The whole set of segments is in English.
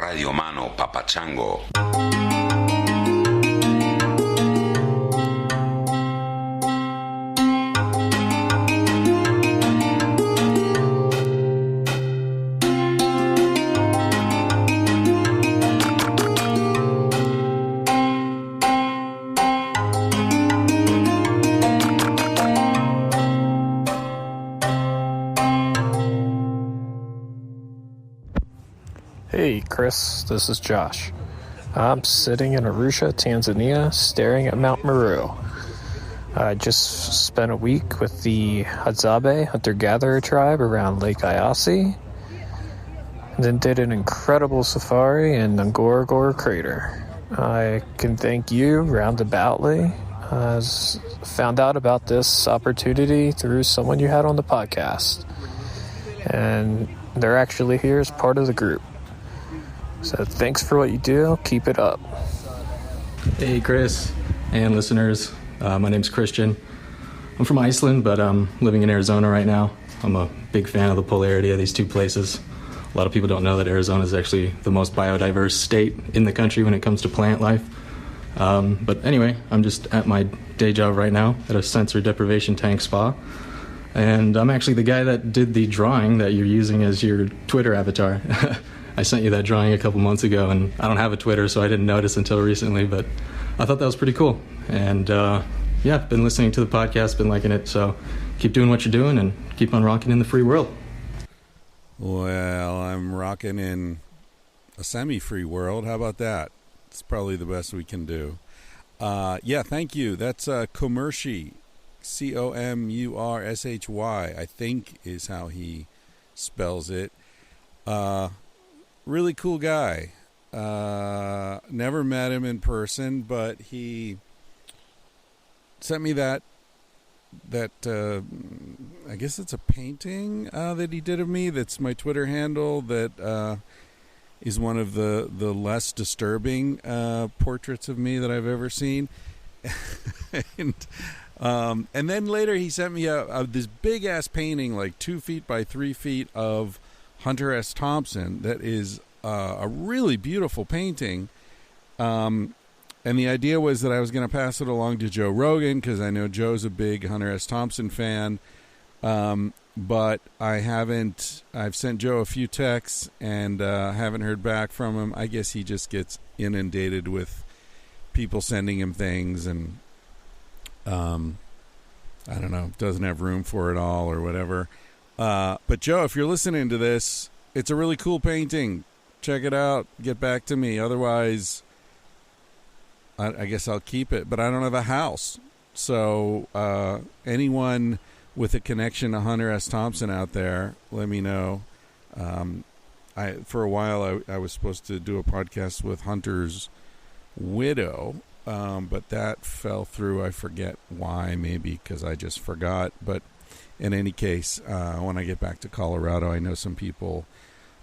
Radio Mano Papachango. Hey Chris, this is Josh. I'm sitting in Arusha, Tanzania, staring at Mount Meru. I just spent a week with the Hadzabe hunter-gatherer tribe around Lake Eyasi, and then did an incredible safari in Ngorongoro Crater. I can thank you roundaboutly. I found out about this opportunity through someone you had on the podcast, and they're actually here as part of the group. So thanks for what you do. Keep it up. Hey, Chris and listeners. My name's Christian. I'm from Iceland, but I'm living in Arizona right now. I'm a big fan of the polarity of these two places. A lot of people don't know that Arizona is actually the most biodiverse state in the country when it comes to plant life. But anyway, I'm just at my day job right now at a sensory deprivation tank spa. And I'm actually the guy that did the drawing that you're using as your Twitter avatar. I sent you that drawing a couple months ago, and I don't have a Twitter, so I didn't notice until recently, but I thought that was pretty cool. And yeah, been listening to the podcast, been liking it, so keep doing what you're doing and keep on rocking in the free world. Well, I'm rocking in a semi-free world. How about that? It's probably the best we can do. Yeah, thank you. That's Comurshi, C-O-M-U-R-S-H-Y, I think is how he spells it. Really cool guy. Never met him in person, but he sent me that I guess it's a painting that he did of me. That's my Twitter handle. That is one of the less disturbing portraits of me that I've ever seen. And then later he sent me this big ass painting, like 2 feet by 3 feet, of Hunter S. Thompson. That is a really beautiful painting. And the idea was that I was going to pass it along to Joe Rogan, because I know Joe's a big Hunter S. Thompson fan. But I've sent Joe a few texts and haven't heard back from him. I guess he just gets inundated with people sending him things, and I don't know, doesn't have room for it all or whatever. But Joe, if you're listening to this, it's a really cool painting. Check it out. Get back to me. Otherwise, I guess I'll keep it. But I don't have a house. So anyone with a connection to Hunter S. Thompson out there, let me know. For a while, I was supposed to do a podcast with Hunter's widow, but that fell through. I forget why. Maybe because I just forgot. But in any case, when I get back to Colorado, I know some people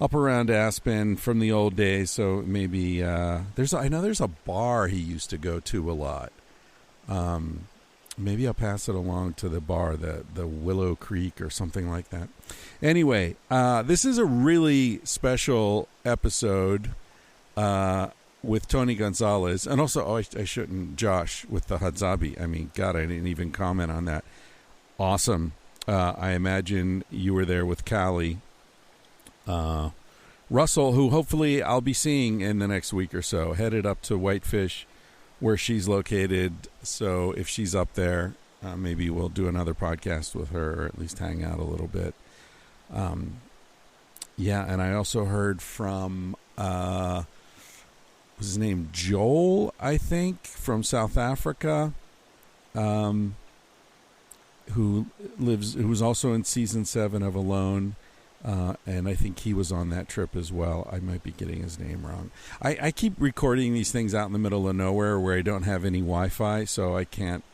up around Aspen from the old days, so maybe I know there's a bar he used to go to a lot. Maybe I'll pass it along to the bar, the Willow Creek or something like that. Anyway, this is a really special episode with Tony Gonzalez, and also I shouldn't, Josh with the Hadzabe. I mean, God, I didn't even comment on that. Awesome. I imagine you were there with Callie. Russell, who hopefully I'll be seeing in the next week or so, headed up to Whitefish, where she's located. So if she's up there, maybe we'll do another podcast with her, or at least hang out a little bit. Yeah, and I also heard from what's his name, Joel, I think, from South Africa, who's also in season 7 of Alone. And I think he was on that trip as well. I might be getting his name wrong. I keep recording these things out in the middle of nowhere where I don't have any Wi-Fi, so I can't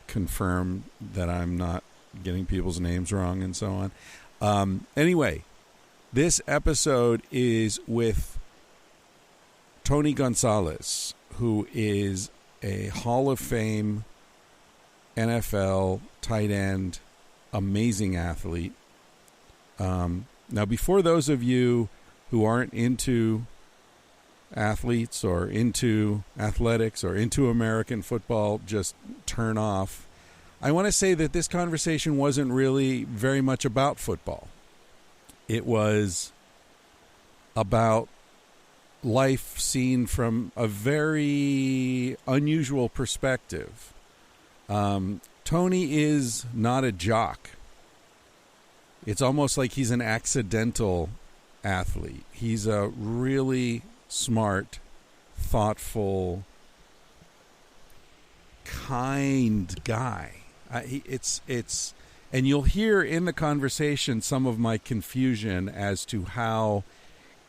confirm that I'm not getting people's names wrong and so on. Anyway, this episode is with Tony Gonzalez, who is a Hall of Fame NFL tight end, amazing athlete. Now, before those of you who aren't into athletes or into athletics or into American football just turn off. I want to say that this conversation wasn't really very much about football. It was about life seen from a very unusual perspective. Tony is not a jock. It's almost like he's an accidental athlete. He's a really smart, thoughtful, kind guy. And you'll hear in the conversation some of my confusion as to how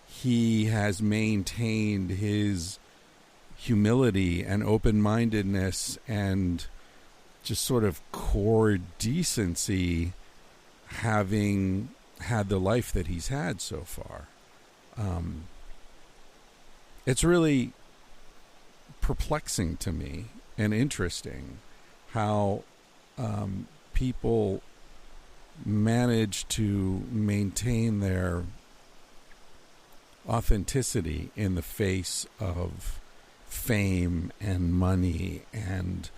he has maintained his humility and open-mindedness and just sort of core decency, having had the life that he's had so far. It's really perplexing to me and interesting how people manage to maintain their authenticity in the face of fame and money and,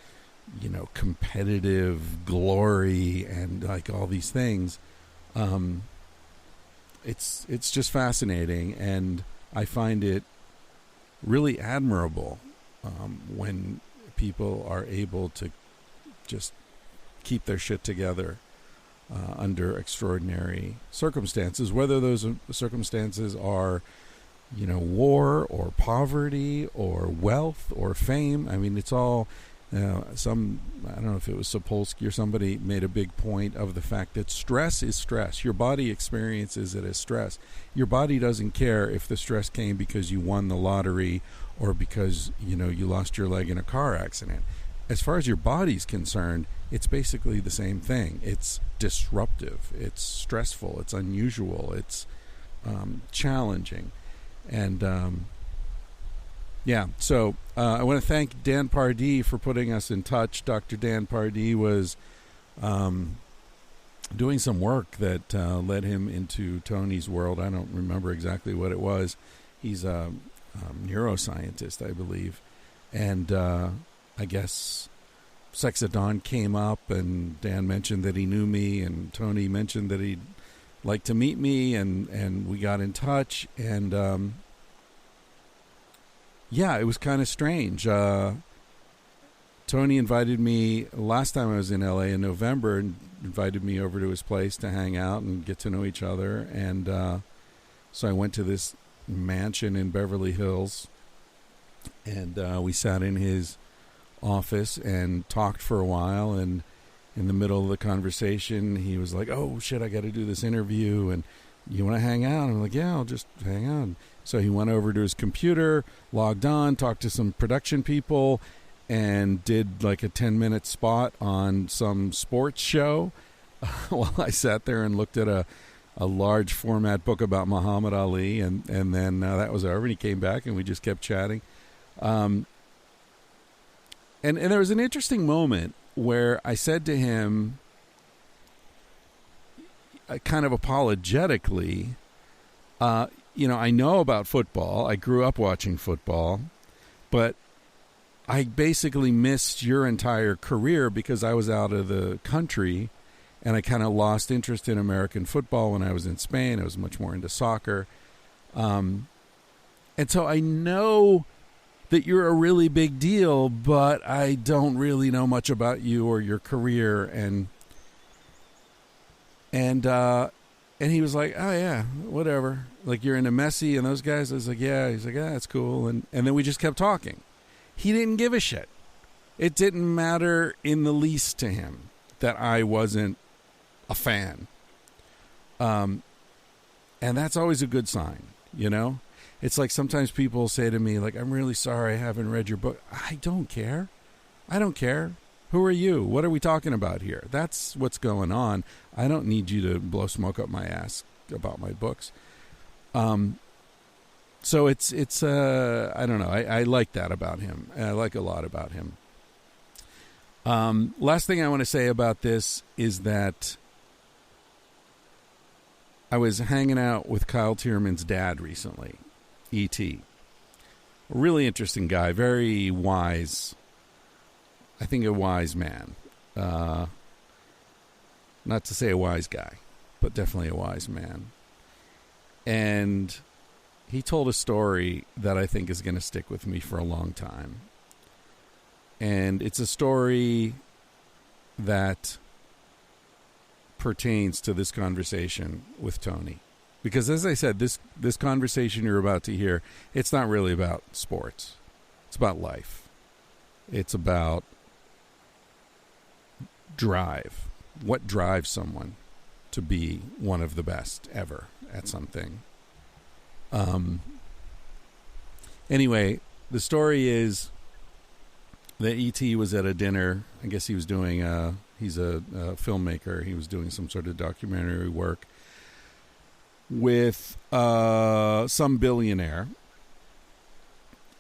you know, competitive glory and like all these things. It's just fascinating, and I find it really admirable when people are able to just keep their shit together under extraordinary circumstances, whether those circumstances are, you know, war or poverty or wealth or fame. I mean, it's all I don't know if it was Sapolsky or somebody made a big point of the fact that stress is stress. Your body experiences it as stress. Your body doesn't care if the stress came because you won the lottery or because, you know, you lost your leg in a car accident. As far as your body's concerned, it's basically the same thing. It's disruptive. It's stressful. It's unusual. It's challenging. And so I want to thank Dan Pardee for putting us in touch. Dr. Dan Pardee was doing some work that led him into Tony's world. I don't remember exactly what it was. He's a neuroscientist, I believe. And I guess Sex at Dawn came up, and Dan mentioned that he knew me, and Tony mentioned that he'd like to meet me, and we got in touch, and it was kind of strange. Tony invited me last time I was in LA in November, and invited me over to his place to hang out and get to know each other, and so I went to this mansion in Beverly Hills, and we sat in his office and talked for a while, and in the middle of the conversation he was like, "Oh shit, I got to do this interview, and you want to hang out?" I'm like, "Yeah, I'll just hang out." So he went over to his computer, logged on, talked to some production people, and did like a 10-minute spot on some sports show while I sat there and looked at a large format book about Muhammad Ali, and then that was over, and he came back and we just kept chatting. And there was an interesting moment where I said to him, kind of apologetically, I know about football. I grew up watching football, but I basically missed your entire career because I was out of the country, and I kind of lost interest in American football when I was in Spain. I was much more into soccer. And so I know that you're a really big deal, but I don't really know much about you or your career. And he was like, "Oh yeah, whatever. Like, you're into Messi and those guys." I was like, "Yeah." He's like, "Yeah, that's cool." And then we just kept talking. He didn't give a shit. It didn't matter in the least to him that I wasn't a fan. And that's always a good sign, you know? It's like sometimes people say to me, like, "I'm really sorry I haven't read your book." I don't care. I don't care. Who are you? What are we talking about here? That's what's going on. I don't need you to blow smoke up my ass about my books. So it's I don't know. I like that about him. I like a lot about him. Last thing I want to say about this is that I was hanging out with Kyle Tierman's dad recently, E.T., really interesting guy, very wise. I think a wise man. Not to say a wise guy, but definitely a wise man. And he told a story that I think is going to stick with me for a long time. And it's a story that pertains to this conversation with Tony. Because as I said, this conversation you're about to hear, it's not really about sports. It's about life. It's about drive. What drives someone to be one of the best ever at something? Anyway, the story is that E.T. was at a dinner. I guess he was doing he's a filmmaker. He was doing some sort of documentary work with some billionaire.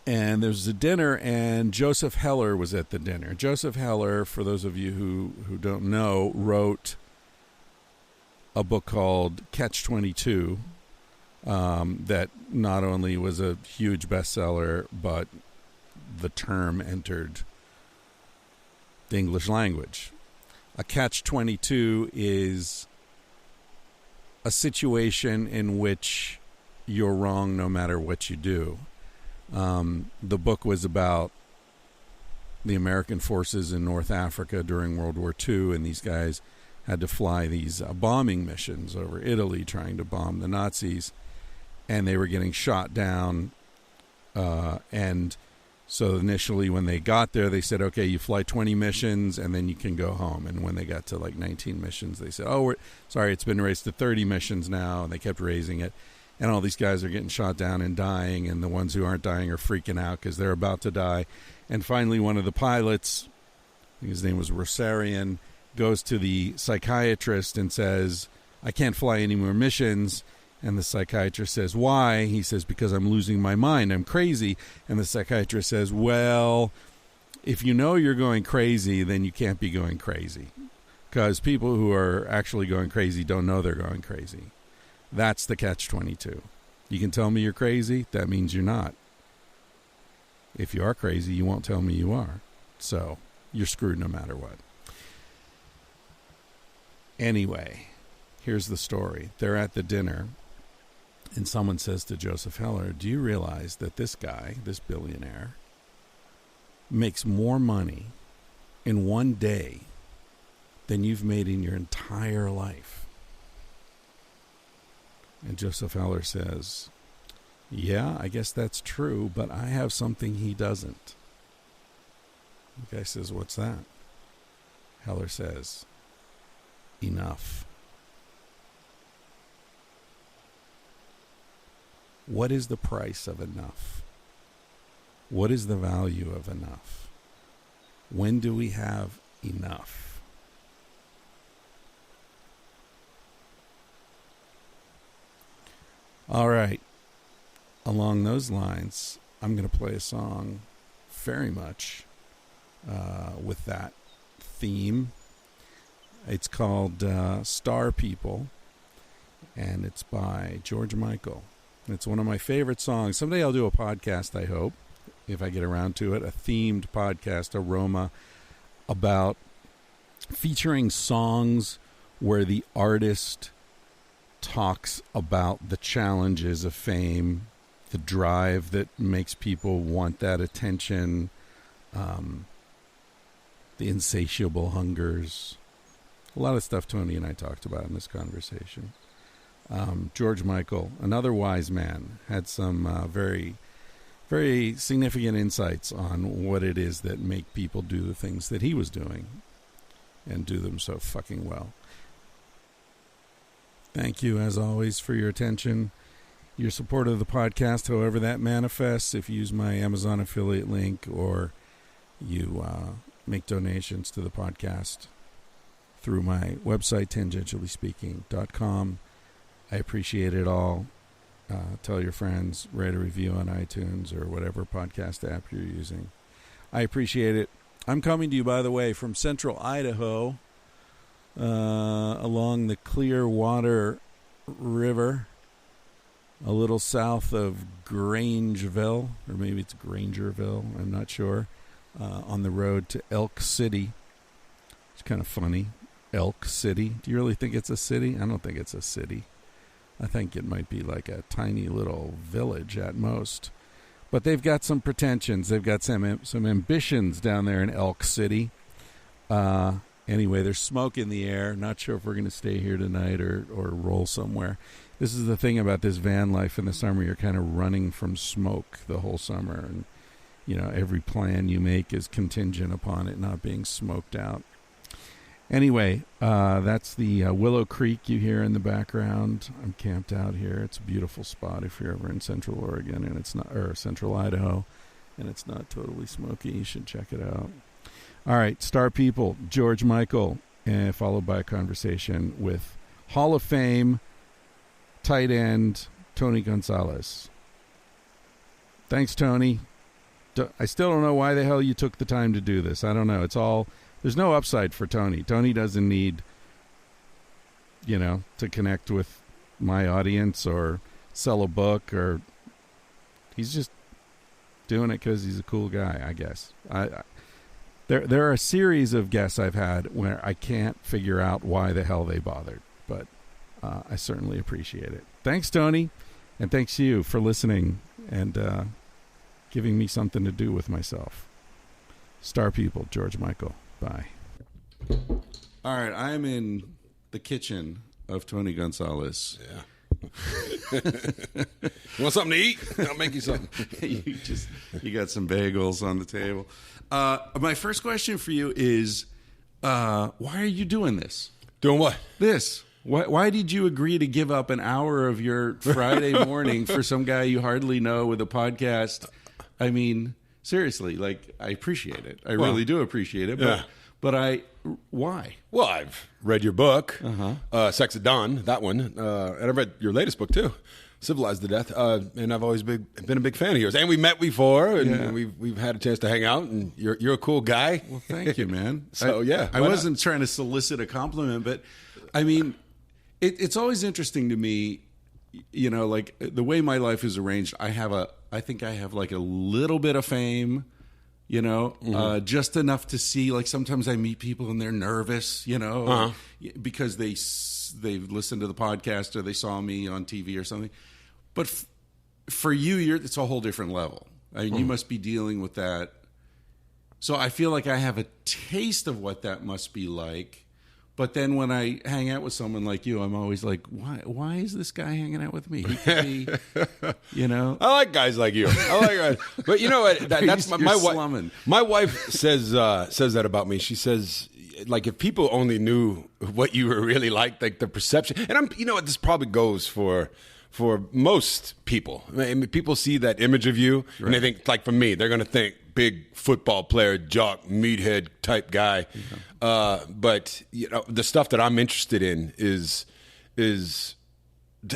And there was a dinner, and Joseph Heller was at the dinner. Joseph Heller, for those of you who don't know, wrote a book called Catch-22 that not only was a huge bestseller, but the term entered the English language. A catch-22 is a situation in which you're wrong no matter what you do. The book was about the American forces in North Africa during World War II, and these guys had to fly these bombing missions over Italy trying to bomb the Nazis, and they were getting shot down. And so initially when they got there, they said, okay, you fly 20 missions and then you can go home. And when they got to like 19 missions, they said, oh, sorry, it's been raised to 30 missions now. And they kept raising it. And all these guys are getting shot down and dying, and the ones who aren't dying are freaking out because they're about to die. And finally, one of the pilots, I think his name was Rosarian, goes to the psychiatrist and says, I can't fly any more missions. And the psychiatrist says, why? He says, because I'm losing my mind. I'm crazy. And the psychiatrist says, well, if you know you're going crazy, then you can't be going crazy. Because people who are actually going crazy don't know they're going crazy. That's the catch-22. You can tell me you're crazy. That means you're not. If you are crazy, you won't tell me you are. So you're screwed no matter what. Anyway, here's the story. They're at the dinner, and someone says to Joseph Heller, do you realize that this guy, this billionaire, makes more money in one day than you've made in your entire life? And Joseph Heller says, yeah, I guess that's true, but I have something he doesn't. The guy says, what's that? Heller says, enough. What is the price of enough? What is the value of enough? When do we have enough? All right. Along those lines, I'm going to play a song very much with that theme. It's called Star People, and it's by George Michael. It's one of my favorite songs. Someday I'll do a podcast, I hope, if I get around to it, a themed podcast, Aroma, about featuring songs where the artist talks about the challenges of fame, the drive that makes people want that attention, the insatiable hungers. A lot of stuff Tony and I talked about in this conversation. George Michael, another wise man, had some very, very significant insights on what it is that make people do the things that he was doing and do them so fucking well. Thank you, as always, for your attention, your support of the podcast, however that manifests. If you use my Amazon affiliate link or you make donations to the podcast through my website, tangentiallyspeaking.com. I appreciate it all. Tell your friends, write a review on iTunes or whatever podcast app you're using. I appreciate it. I'm coming to you, by the way, from central Idaho, along the Clearwater River, a little south of Grangeville, or maybe it's Grangerville, I'm not sure, on the road to Elk City. It's kind of funny. Elk City. Do you really think it's a city? I don't think it's a city. I think it might be like a tiny little village at most. But they've got some pretensions. They've got some ambitions down there in Elk City. Anyway, there's smoke in the air. Not sure if we're going to stay here tonight or roll somewhere. This is the thing about this van life in the summer. You're kind of running from smoke the whole summer. And, every plan you make is contingent upon it not being smoked out. Anyway, that's the Willow Creek you hear in the background. I'm camped out here. It's a beautiful spot if you're ever in Central Oregon and it's not, or Central Idaho, and it's not totally smoky. You should check it out. All right, star people, George Michael, followed by a conversation with Hall of Fame tight end Tony Gonzalez. Thanks, Tony. I still don't know why the hell you took the time to do this. I don't know. There's no upside for Tony. Tony doesn't need, to connect with my audience or sell a book, or he's just doing it because he's a cool guy, I guess. There are a series of guests I've had where I can't figure out why the hell they bothered, but I certainly appreciate it. Thanks, Tony, and thanks to you for listening and giving me something to do with myself. Star people, George Michael. Bye. All right, I'm in the kitchen of Tony Gonzalez. Yeah. You want something to eat? I'll make you something. You got some bagels on the table. My first question for you is, why are you doing this? Doing what? This. Why did you agree to give up an hour of your Friday morning for some guy you hardly know with a podcast? I mean, seriously, I appreciate it. I really do appreciate it. But why? Well, I've read your book, Sex at Dawn, that one. And I've read your latest book, too, Civilized to Death. And I've always been a big fan of yours. And we met before, and we've had a chance to hang out, and you're a cool guy. Well, thank you, man. So, I wasn't trying to solicit a compliment, but, I mean, it's always interesting to me, the way my life is arranged. I think I have a little bit of fame, just enough to see, sometimes I meet people and they're nervous, because they've listened to the podcast or they saw me on TV or something. But for you, it's a whole different level. I mean, you must be dealing with that. So I feel like I have a taste of what that must be like. But then when I hang out with someone like you, I'm always like, why is this guy hanging out with me? He could be, I like guys like you. But you know what? That's my wife. My wife says that about me. She says, if people only knew what you were really like the perception. And this probably goes for most people. I mean, people see that image of you, and they think, for me, they're going to think big football player, jock, meathead type guy. But the stuff that I'm interested in is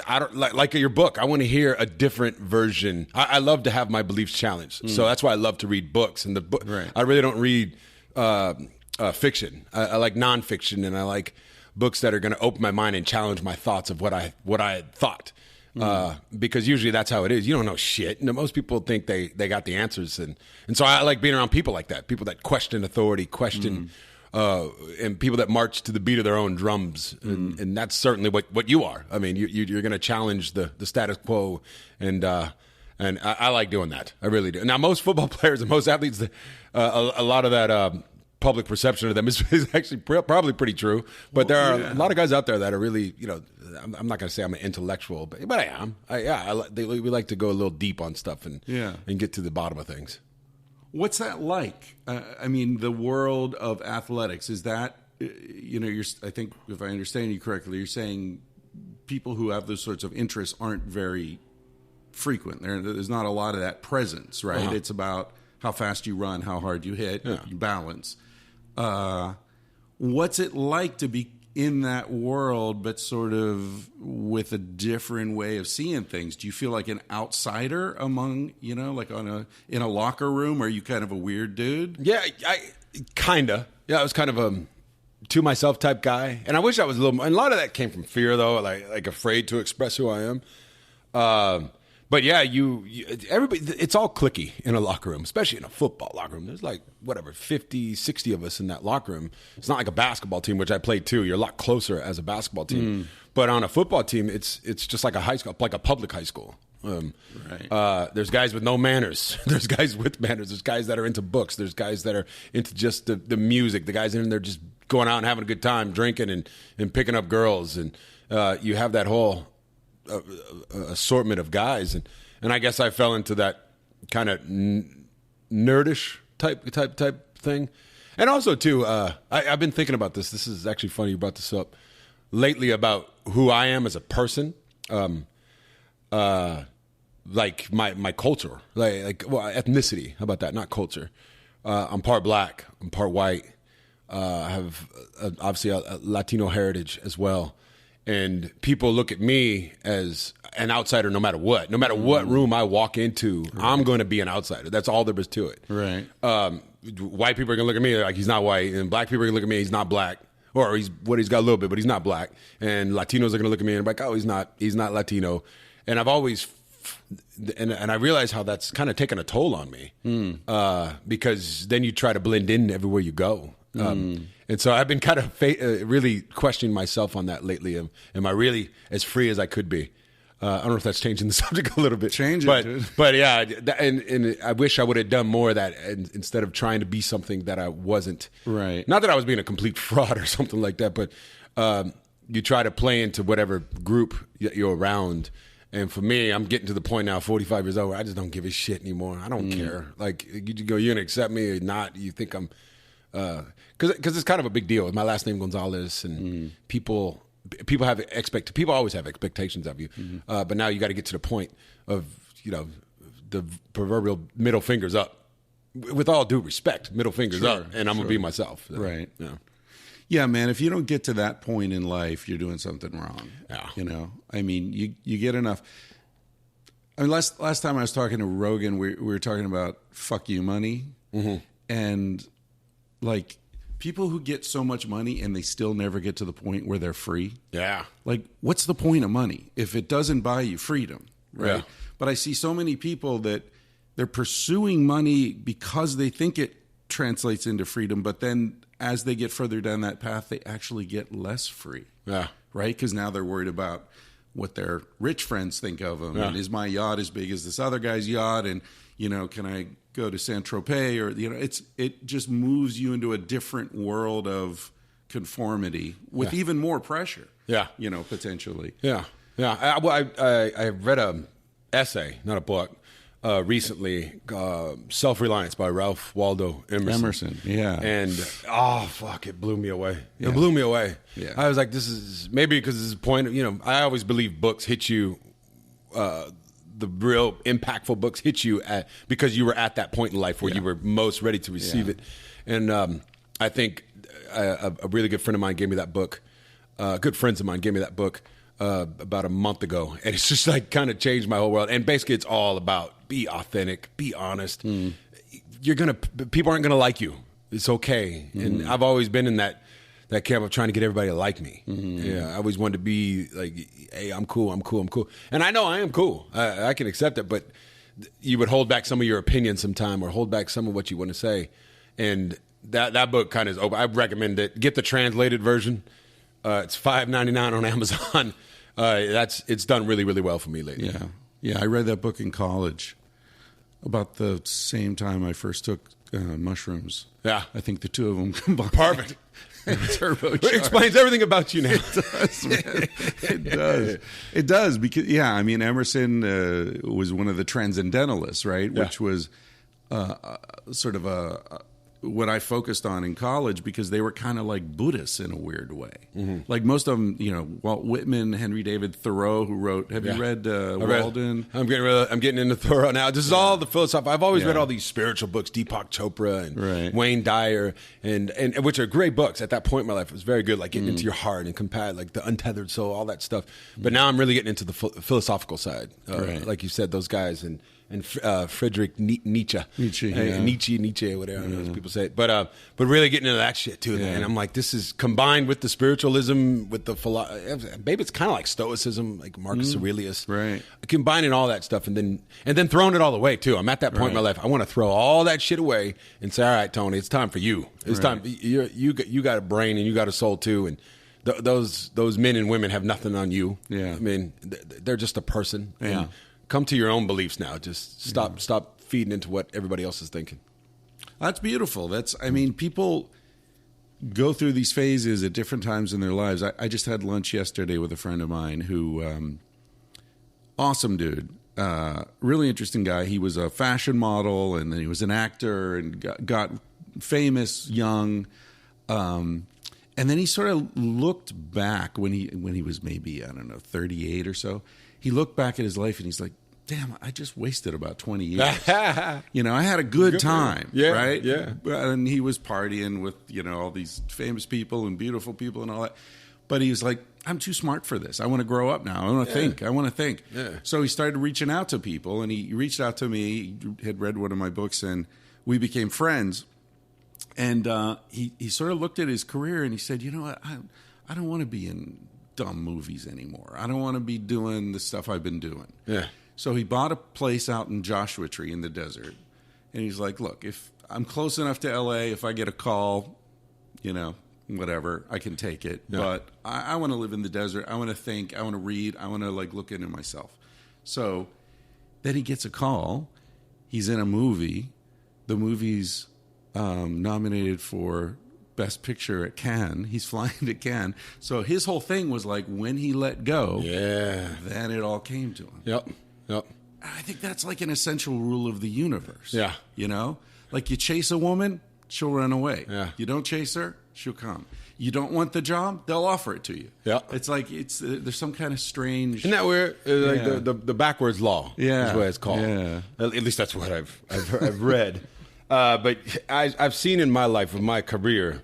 I don't like your book. I want to hear a different version. I love to have my beliefs challenged, so that's why I love to read books. And the book, I really don't read fiction. I like nonfiction, and I like books that are going to open my mind and challenge my thoughts of what I thought. Because usually that's how it is. You don't know shit. Most people think they got the answers, and so I like being around people like that. People that question authority, and people that march to the beat of their own drums, and that's certainly what you are. I mean, you're going to challenge the status quo, and I like doing that. I really do. Now, most football players and most athletes, a lot of that public perception of them is actually probably pretty true. But there are a lot of guys out there that are really, I'm not going to say I'm an intellectual, but I am. We like to go a little deep on stuff and get to the bottom of things. What's that like? I mean, the world of athletics, is that, I think if I understand you correctly, you're saying people who have those sorts of interests aren't very frequent. There's not a lot of that presence, right? It's about how fast you run, how hard you hit, you balance. What's it like to be in that world, but sort of with a different way of seeing things? Do you feel like an outsider among, in a locker room? Are you kind of a weird dude? Yeah, I was kind of a to myself type guy, and I wish I was a little more. And a lot of that came from fear, though, like afraid to express who I am. But yeah, everybody, it's all cliquey in a locker room, especially in a football locker room. There's like, 50, 60 of us in that locker room. It's not like a basketball team, which I played too. You're a lot closer as a basketball team. But on a football team, it's just like a high school, like a public high school. There's guys with no manners. There's guys with manners. There's guys that are into books. There's guys that are into just the music. The guys in there just going out and having a good time, drinking and picking up girls. And you have that whole assortment of guys. And I guess I fell into that kind of nerdish type thing. And also, too, I've been thinking about this. This is actually funny you brought this up lately about who I am as a person. Like my culture, like ethnicity. How about that? Not culture. I'm part black. I'm part white. I have obviously a Latino heritage as well. And people look at me as an outsider no matter what. No matter what room I walk into, I'm going to be an outsider. That's all there is to it. Right. White people are going to look at me like he's not white, and black people are going to look at me, he's not black. Or he's got a little bit, but he's not black. And Latinos are going to look at me and be like, oh, he's not Latino. And I've always, and I realize how that's kind of taken a toll on me, because then you try to blend in everywhere you go. And so I've been kind of really questioning myself on that lately. Am I really as free as I could be? I don't know if that's changing the subject a little bit. But yeah, and I wish I would have done more of that instead of trying to be something that I wasn't. Right. Not that I was being a complete fraud or something like that, but you try to play into whatever group you're around. And for me, I'm getting to the point now, 45 years old, where I just don't give a shit anymore. I don't care. Like, you go, you're going to accept me or not. You think I'm... Because it's kind of a big deal. My last name Gonzalez, and people always have expectations of you. But now you got to get to the point of, the proverbial middle fingers up. With all due respect, middle fingers up, and I'm going to be myself. Right. Yeah. Yeah, man, if you don't get to that point in life, you're doing something wrong. Yeah. I mean, you get enough. I mean, last time I was talking to Rogan, we were talking about fuck you money. And like people who get so much money and they still never get to the point where they're free. Yeah. Like, what's the point of money if it doesn't buy you freedom? Right. Yeah. But I see so many people that they're pursuing money because they think it translates into freedom, but then as they get further down that path, they actually get less free. Yeah. Right? Because now they're worried about what their rich friends think of them. Yeah. And is my yacht as big as this other guy's yacht? And, can I go to Saint-Tropez? Or, it just moves you into a different world of conformity with even more pressure. Yeah. Potentially. Yeah. Yeah. I read an essay, not a book, recently, Self-Reliance by Ralph Waldo Emerson. Yeah. And, it blew me away. It blew me away. Yeah. I was like, this is, maybe because this is the point, I always believe books hit you, the real impactful books hit you because you were at that point in life where you were most ready to receive it. And I think a really good friend of mine gave me that book. Good friends of mine gave me that book about a month ago, and it's just like kind of changed my whole world. And basically, it's all about be authentic, be honest. People aren't gonna like you. It's okay. And I've always been in that camp of trying to get everybody to like me. Yeah, I always wanted to be like, hey, I'm cool. And I know I am cool. I can accept it, but you would hold back some of your opinions sometime, or hold back some of what you want to say. And that book kind of is open. I recommend it. Get the translated version. It's $5.99 on Amazon. It's done really, really well for me lately. Yeah. I read that book in college about the same time I first took mushrooms. Yeah, I think the two of them combined. Perfect. Turbocharged. It explains everything about you now. It does, man. It does because Emerson was one of the transcendentalists, right? Yeah. Which was sort of what I focused on in college, because they were kind of like Buddhists in a weird way. Like most of them, Walt Whitman, Henry David Thoreau, who wrote. Have you read Walden? I'm getting into Thoreau now. This is all the philosophy. I've always read all these spiritual books, Deepak Chopra and Wayne Dyer, and which are great books. At that point in my life, it was very good, like getting into your heart and compare, like the Untethered Soul, all that stuff. But now I'm really getting into the philosophical side, like you said, those guys, and and Friedrich Nietzsche, Nietzsche, whatever people say it. But really getting into that shit too. And I'm like, this is combined with the spiritualism, with the maybe it's kind of like Stoicism, like Marcus Aurelius, right? Combining all that stuff and then throwing it all away too. I'm at that point in my life. I want to throw all that shit away and say, all right, Tony, it's time for you. It's time. You got a brain and you got a soul too, and those men and women have nothing on you. Yeah, I mean, they're just a person. Yeah. Come to your own beliefs now. Just stop feeding into what everybody else is thinking. That's beautiful. I mean, people go through these phases at different times in their lives. I just had lunch yesterday with a friend of mine who, awesome dude, really interesting guy. He was a fashion model, and then he was an actor, and got famous young. And then he sort of looked back when he was maybe, I don't know, 38 or so. He looked back at his life and he's like, damn, I just wasted about 20 years. I had a good time, right? Yeah. And he was partying with, all these famous people and beautiful people and all that. But he was like, I'm too smart for this. I want to grow up now. I want to think. Yeah. So he started reaching out to people, and he reached out to me. He had read one of my books, and we became friends. And he sort of looked at his career, and he said, you know what, I don't want to be in dumb movies anymore. I don't want to be doing the stuff I've been doing. Yeah. So he bought a place out in Joshua Tree in the desert. And he's like, look, if I'm close enough to LA, if I get a call, whatever, I can take it. Yeah. But I want to live in the desert. I want to think. I want to read. I want to look into myself. So then he gets a call. He's in a movie. The movie's nominated for Best Picture at Cannes. He's flying to Cannes. So his whole thing was like, when he let go, then it all came to him. Yep. I think that's like an essential rule of the universe. Yeah. Like you chase a woman, she'll run away. Yeah. You don't chase her, she'll come. You don't want the job, they'll offer it to you. Yeah. It's like there's some kind of strange. Isn't that weird? Like the backwards law. Yeah. Is what it's called. Yeah. At least that's what I've read. But I've seen in my life, with my career,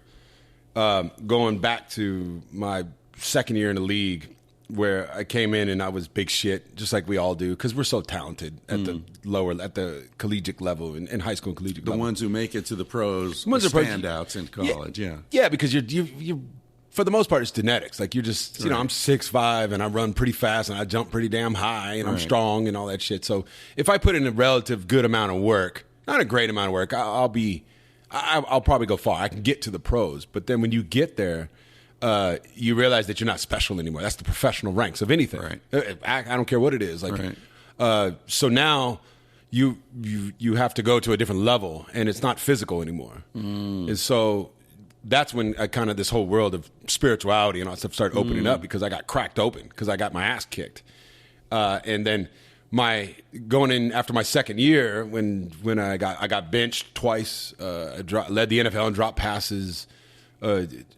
going back to my second year in the league, where I came in and I was big shit, just like we all do, because we're so talented at the collegiate level, in high school and collegiate level. The ones who make it to the pros, standouts in college, yeah, because you for the most part, it's genetics. Like you're just, I'm 6'5", and I run pretty fast, and I jump pretty damn high, and I'm strong and all that shit. So if I put in a relative good amount of work, not a great amount of work, I'll probably go far. I can get to the pros, but then when you get there, you realize that you're not special anymore. That's the professional ranks of anything. Right. I don't care what it is. So now you have to go to a different level, and it's not physical anymore. And so that's when kind of this whole world of spirituality and all that stuff started opening up, because I got cracked open because I got my ass kicked. And then going in after my second year, when I got benched twice, led the NFL in drop passes.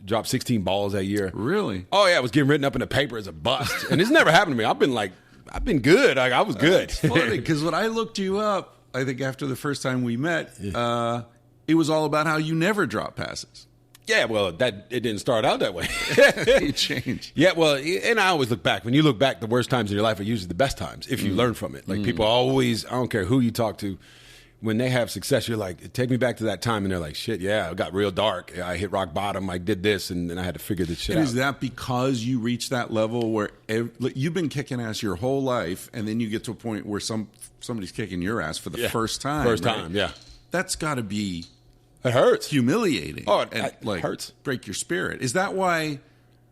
Dropped 16 balls that year. Really? Oh yeah, I was getting written up in the paper as a bust, and it's never happened to me. I've been good. Like, I was good. It's funny because when I looked you up, I think after the first time we met, it was all about how you never drop passes. Yeah, well, it didn't start out that way. It changed. Yeah, well, and I always look back. When you look back, the worst times in your life are usually the best times if you learn from it. Like people always, I don't care who you talk to, when they have success, you're like, take me back to that time. And they're like, shit, yeah, it got real dark. I hit rock bottom. I did this, and then I had to figure this shit out. And is that because you reached that level where you've been kicking ass your whole life, and then you get to a point where somebody's kicking your ass for the first time? First time, yeah. That's got to be... It hurts. Humiliating. Oh, it hurts. Break your spirit. Is that why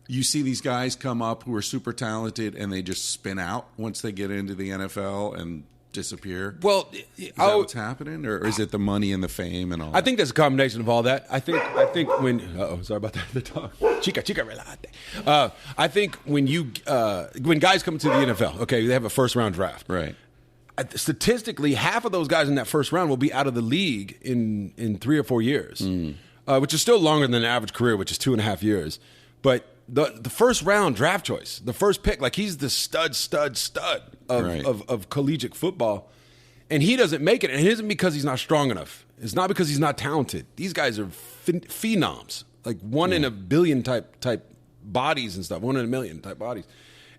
you see these guys come up who are super talented and they just spin out once they get into the NFL and disappear? Well, is that what's happening, or is it the money and the fame and all that? I think there's a combination of all that. I think when sorry about that, the talk. Chica relate. I think when guys come to the NFL, okay, they have a first round draft, right? Statistically, half of those guys in that first round will be out of the league in 3 or 4 years, which is still longer than an average career, which is 2.5 years. But the first round draft choice, the first pick, like he's the stud of collegiate football, and he doesn't make it. And it isn't because he's not strong enough. It's not because he's not talented. These guys are phenoms, like one in a billion type bodies and stuff, 1 in a million type bodies.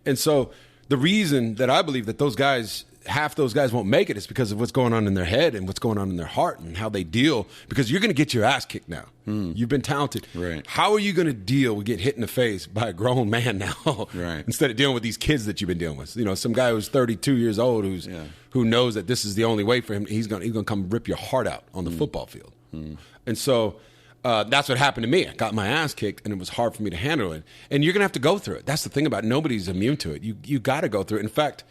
And so the reason that I believe that those guys half those guys won't make it, it's because of what's going on in their head and what's going on in their heart and how they deal. Because you're going to get your ass kicked now. You've been talented. Right. How are you going to deal with getting hit in the face by a grown man now? Right. Instead of dealing with these kids that you've been dealing with. You know, some guy who's 32 years old who knows that this is the only way for him. He's going to come rip your heart out on the football field. And so that's what happened to me. I got my ass kicked, and it was hard for me to handle it. And you're going to have to go through it. That's the thing about it. Nobody's immune to it. You got to go through it. In fact,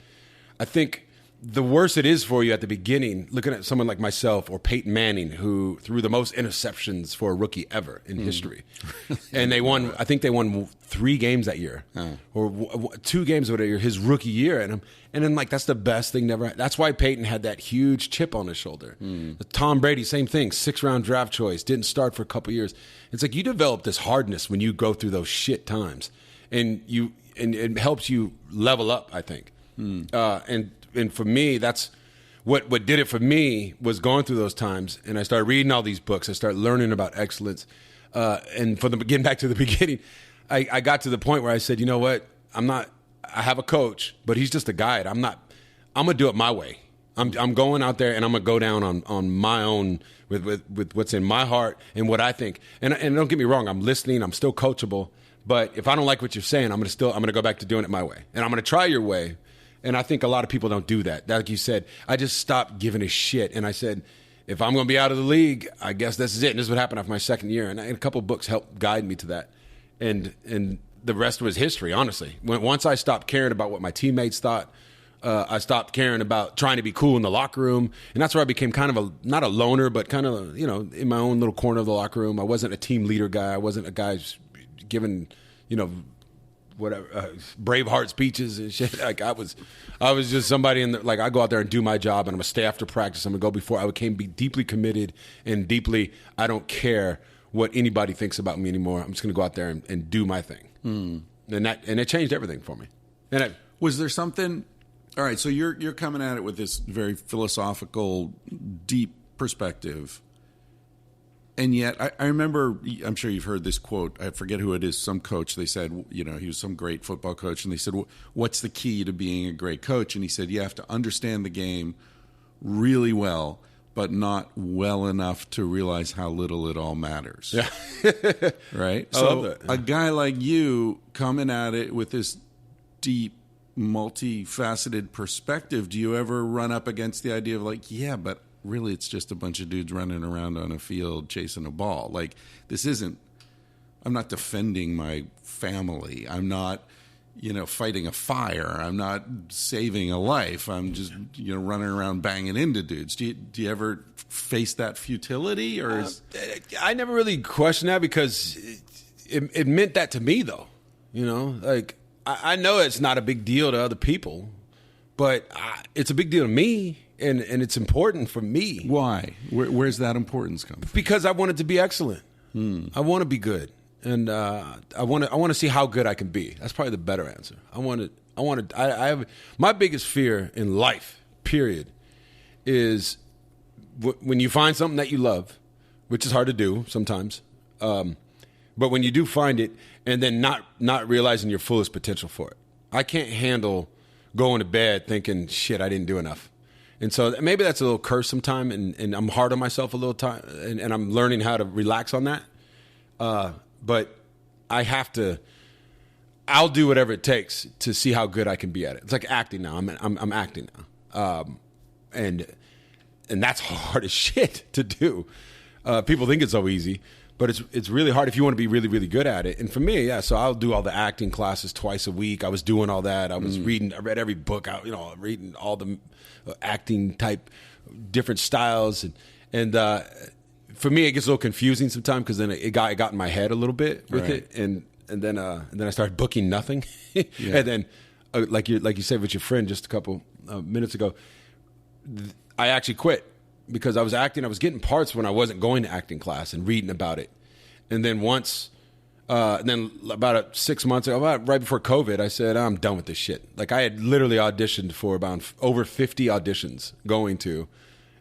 I think the worse it is for you at the beginning, looking at someone like myself or Peyton Manning, who threw the most interceptions for a rookie ever in history. And they won, I think they won 3 games that year or 2 games of that year, his rookie year. And then, like, that's the best thing never. That's why Peyton had that huge chip on his shoulder. Tom Brady, same thing, 6th-round draft choice, didn't start for a couple years. It's like you develop this hardness when you go through those shit times. And it helps you level up, I think. And for me, that's what did it for me was going through those times. And I started reading all these books. I started learning about excellence. And getting back to the beginning, I got to the point where I said, you know what? I have a coach, but he's just a guide. I'm going to do it my way. I'm going out there and I'm going to go down on my own with what's in my heart and what I think. And don't get me wrong, I'm listening. I'm still coachable. But if I don't like what you're saying, I'm going to go back to doing it my way. And I'm going to try your way. And I think a lot of people don't do that. Like you said, I just stopped giving a shit. And I said, if I'm going to be out of the league, I guess this is it. And this is what happened after my second year. And a couple of books helped guide me to that. And the rest was history, honestly. Once I stopped caring about what my teammates thought, I stopped caring about trying to be cool in the locker room. And that's where I became kind of not a loner, but kind of, in my own little corner of the locker room. I wasn't a team leader guy. I wasn't a guy who's giving, whatever, Braveheart speeches and shit. Like I was just somebody I go out there and do my job, and I'm gonna stay after practice. I'm gonna go before. I became deeply committed and deeply. I don't care what anybody thinks about me anymore. I'm just gonna go out there and do my thing. And it changed everything for me. And was there something? All right, so you're coming at it with this very philosophical, deep perspective. And yet, I remember, I'm sure you've heard this quote. I forget who it is. Some coach, they said, he was some great football coach. And they said, what's the key to being a great coach? And he said, you have to understand the game really well, but not well enough to realize how little it all matters. Yeah. Right? I love that. A guy like you coming at it with this deep, multifaceted perspective, do you ever run up against the idea of but really it's just a bunch of dudes running around on a field chasing a ball? Like, I'm not defending my family. I'm not, fighting a fire. I'm not saving a life. I'm just, running around banging into dudes. Do you ever face that futility? Or I never really questioned that because it meant that to me, though. I know it's not a big deal to other people, but it's a big deal to me. And it's important for me. Why? Where's that importance come from? Because I want it to be excellent. I want to be good, and I want to see how good I can be. That's probably the better answer. I have my biggest fear in life. Period. Is when you find something that you love, which is hard to do sometimes. But when you do find it, and then not realizing your fullest potential for it. I can't handle going to bed thinking, shit, I didn't do enough. And so maybe that's a little curse sometime, and I'm hard on myself a little time, and I'm learning how to relax on that. But I'll do whatever it takes to see how good I can be at it. It's like acting now. I'm acting now. And that's hard as shit to do. People think it's so easy, but it's really hard if you want to be really, really good at it. And for me, so I'll do all the acting classes twice a week. I was doing all that. I read every book out, reading all the acting type, different styles. And for me, it gets a little confusing sometimes because then it got in my head a little bit with it. And then I started booking nothing. Yeah. And then, like you said with your friend just a couple minutes ago, I actually quit. Because I was acting, I was getting parts when I wasn't going to acting class and reading about it. And then then about 6 months ago, right before COVID, I said, I'm done with this shit. Like I had literally auditioned for about over 50 auditions going to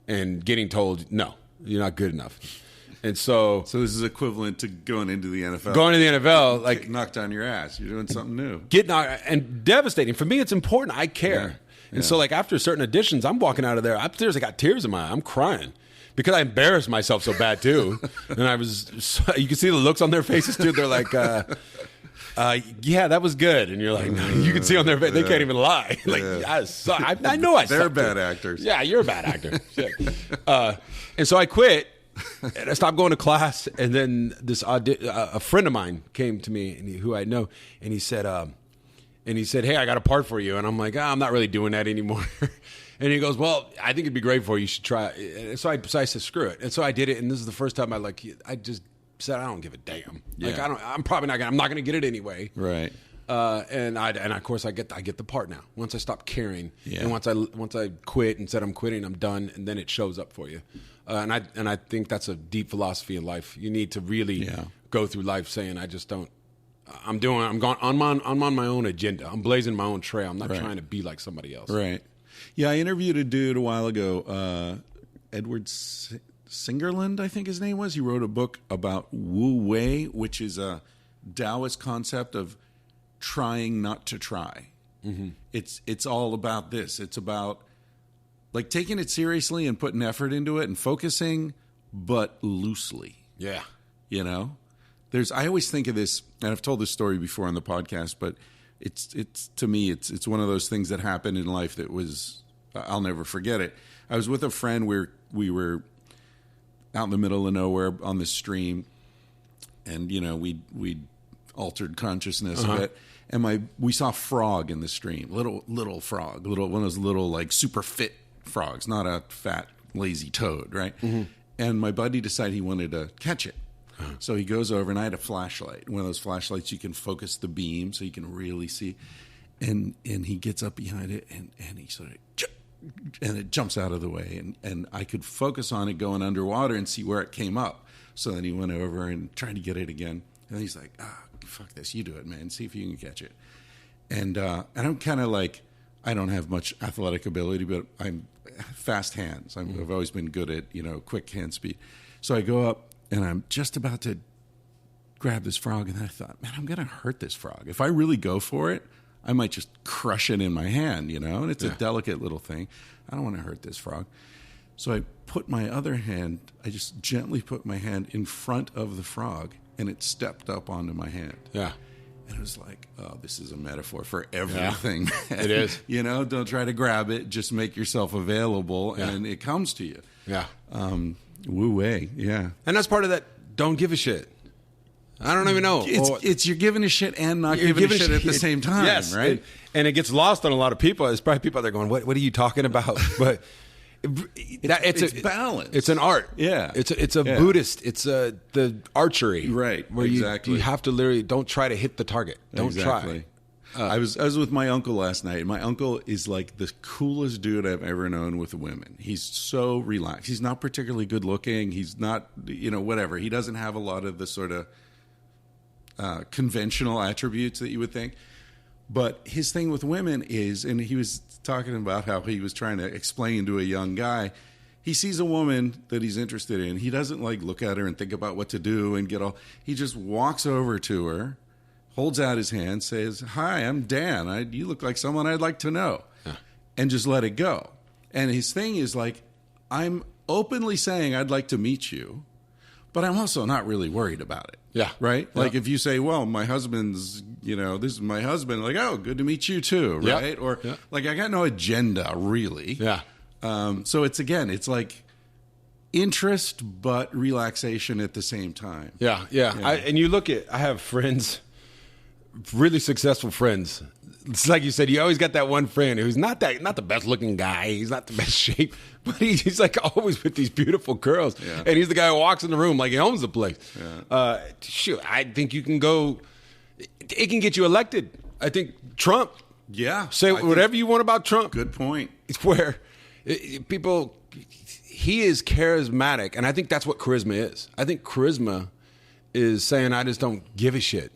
and getting told, no, you're not good enough. And so this is equivalent to going into the NFL. Going to the NFL, like knocked on your ass. You're doing something new. Getting and devastating. For me, it's important. I care. And so like after certain auditions, I'm walking out of there. Upstairs, I got tears in my eye. I'm crying. Because I embarrassed myself so bad too. And you can see the looks on their faces too. They're like, yeah, that was good. And you're like, no, you can see on their face, they can't even lie. Like, I know I suck. They're bad actors. Yeah, you're a bad actor. And so I quit and I stopped going to class. And then a friend of mine came to me who I know, and he said, hey, I got a part for you. And I'm like, I'm not really doing that anymore. And he goes, well, I think it'd be great for you. You should try it. And so I said, screw it. And so I did it. And this is the first time I just said, I don't give a damn. Yeah. Like I'm probably not going to get it anyway. Right. And of course I get the part now. Once I stop caring, and once I quit and said I'm quitting, I'm done, and then it shows up for you. And I think that's a deep philosophy in life. You need to really go through life saying, I just don't. I'm on my own agenda. I'm blazing my own trail. I'm not trying to be like somebody else. Right. Yeah, I interviewed a dude a while ago, Edward Singerland, I think his name was. He wrote a book about Wu Wei, which is a Taoist concept of trying not to try. Mm-hmm. It's all about this. It's about like taking it seriously and putting effort into it and focusing, but loosely. Yeah. You know? I always think of this, and I've told this story before on the podcast, but it's to me, it's one of those things that happened in life that was, I'll never forget it. I was with a friend where we were out in the middle of nowhere on this stream, and we altered consciousness a bit, and we saw a frog in the stream, little frog, one of those little like super fit frogs, not a fat lazy toad, right? Mm-hmm. And my buddy decided he wanted to catch it. So he goes over, and I had a flashlight, one of those flashlights you can focus the beam so you can really see. And he gets up behind it, and he sort of, and it jumps out of the way. And I could focus on it going underwater and see where it came up. So then he went over and tried to get it again. And he's like, fuck this, you do it, man. See if you can catch it. And I'm kind of like, I don't have much athletic ability, but I'm fast hands. I've always been good at, quick hand speed. So I go up, and I'm just about to grab this frog, and then I thought, man, I'm going to hurt this frog. If I really go for it, I might just crush it in my hand, and it's a delicate little thing. I don't want to hurt this frog. So I just gently put my hand in front of the frog, and it stepped up onto my hand. Yeah. And it was like, oh, this is a metaphor for everything. Yeah, it is. Don't try to grab it. Just make yourself available, and it comes to you. Yeah. Wu Wei, yeah. And that's part of that don't give a shit. I don't even know. It's you're giving a shit and not giving a shit at the same time, yes, right? And it gets lost on a lot of people. There's probably people out there going, what are you talking about? But it's balance. It's an art. Yeah. It's a Buddhist. It's the archery. Right, where exactly. you have to literally don't try to hit the target. Don't try. I was with my uncle last night, and my uncle is like the coolest dude I've ever known with women. He's so relaxed. He's not particularly good looking. He's not, whatever. He doesn't have a lot of the sort of conventional attributes that you would think. But his thing with women is, and he was talking about how he was trying to explain to a young guy, he sees a woman that he's interested in. He doesn't like look at her and think about what to do and he just walks over to her, holds out his hand, says, "Hi, I'm Dan. You look like someone I'd like to know," and just let it go. And his thing is like, I'm openly saying I'd like to meet you, but I'm also not really worried about it. Yeah. Right? Like if you say, well, my husband's, this is my husband, like, oh, good to meet you too, right? Or like I got no agenda really. Yeah. So it's like interest but relaxation at the same time. Yeah. And you look at, I have friends, really successful friends. It's like you said, you always got that one friend who's not the best looking guy. He's not the best shape, but he's like always with these beautiful girls. Yeah. And he's the guy who walks in the room like he owns the place. Yeah. Shoot, I think you can go. It can get you elected. I think Trump. Yeah. Say whatever you want about Trump. Good point. It's where people. He is charismatic, and I think that's what charisma is. I think charisma is saying I just don't give a shit.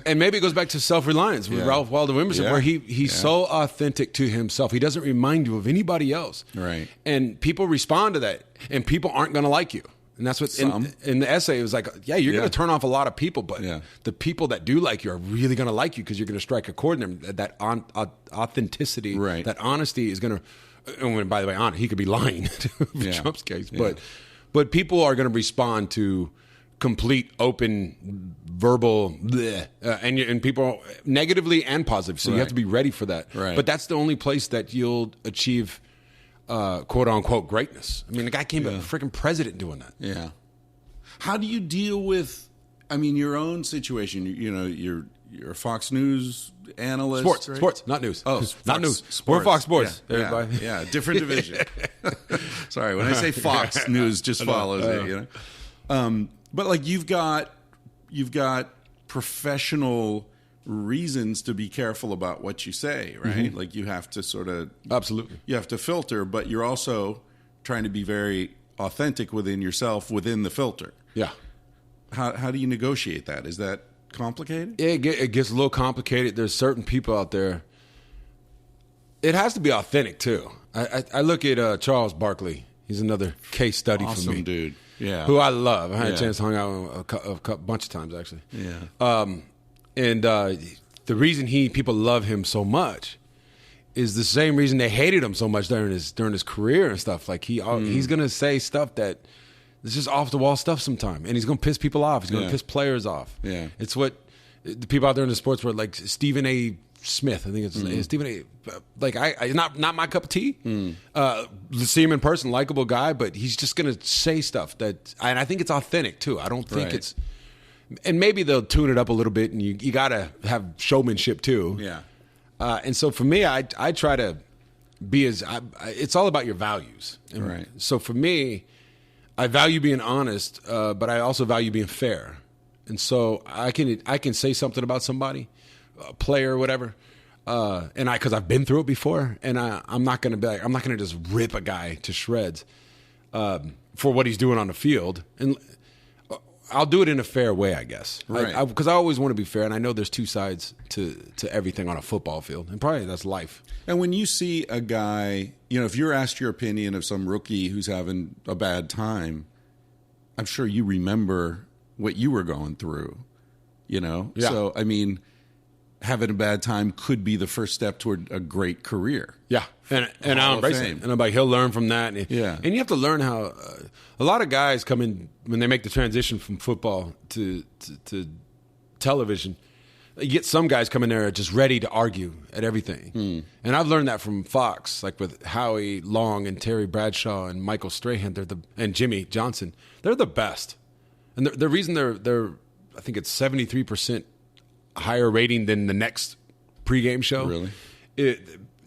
And maybe it goes back to Self-Reliance with Ralph Waldo Emerson, where he's so authentic to himself. He doesn't remind you of anybody else. Right. And people respond to that, and people aren't going to like you. And that's what in the essay it was like. Yeah, you're going to turn off a lot of people, but the people that do like you are really going to like you because you're going to strike a chord in them. That authenticity, that honesty is going to. And by the way, he could be lying in Trump's case, but people are going to respond to complete, open, verbal, and people negatively and positive. So you have to be ready for that. Right. But that's the only place that you'll achieve, quote unquote, greatness. I mean, the guy came a freaking president doing that. Yeah. How do you deal with? I mean, your own situation. You know, you're a Fox News analyst. Sports, not news. Oh, not news. Sports. We're Fox Sports. Yeah, different division. Sorry, when I say Fox News, just follows it. You know, but like you've got professional reasons to be careful about what you say, right? Mm-hmm. Like you have to sort of you have to filter, but you're also trying to be very authentic within yourself within the filter. Yeah. How do you negotiate that? Is that complicated? It gets a little complicated. There's certain people out there. It has to be authentic too. I look at Charles Berkeley. He's another case study for me. Awesome dude. Yeah. Who I love. I had a chance to hang out with a bunch of times actually. Yeah. And the reason people love him so much is the same reason they hated him so much during his career and stuff. Like he's gonna say stuff that is just off the wall stuff sometime, and he's gonna piss people off. He's gonna piss players off. Yeah. It's what the people out there in the sports world, like Stephen A. Smith, I think it's Stephen A. Like not my cup of tea. See him in person, likable guy, but he's just gonna say stuff that, and I think it's authentic too. I don't think it's, and maybe they'll tune it up a little bit, and you gotta have showmanship too. Yeah. And so for me, I try to be it's all about your values. Right. So for me, I value being honest, but I also value being fair. And so I can say something about somebody, a player or whatever, because I've been through it before, and I'm not going to just rip a guy to shreds for what he's doing on the field, and I'll do it in a fair way, I guess. Right. Because I always want to be fair, and I know there's two sides to everything on a football field, and probably that's life. And when you see a guy, if you're asked your opinion of some rookie who's having a bad time, I'm sure you remember what you were going through, Yeah. So, I mean, having a bad time could be the first step toward a great career. Yeah. And I'll embrace it. And I'm like, he'll learn from that. And you have to learn how a lot of guys come in when they make the transition from football to television. You get some guys come in there just ready to argue at everything. And I've learned that from Fox, like with Howie Long and Terry Bradshaw and Michael Strahan, and Jimmy Johnson. They're the best. And the reason they're I think it's 73% higher rating than the next pregame show. Really?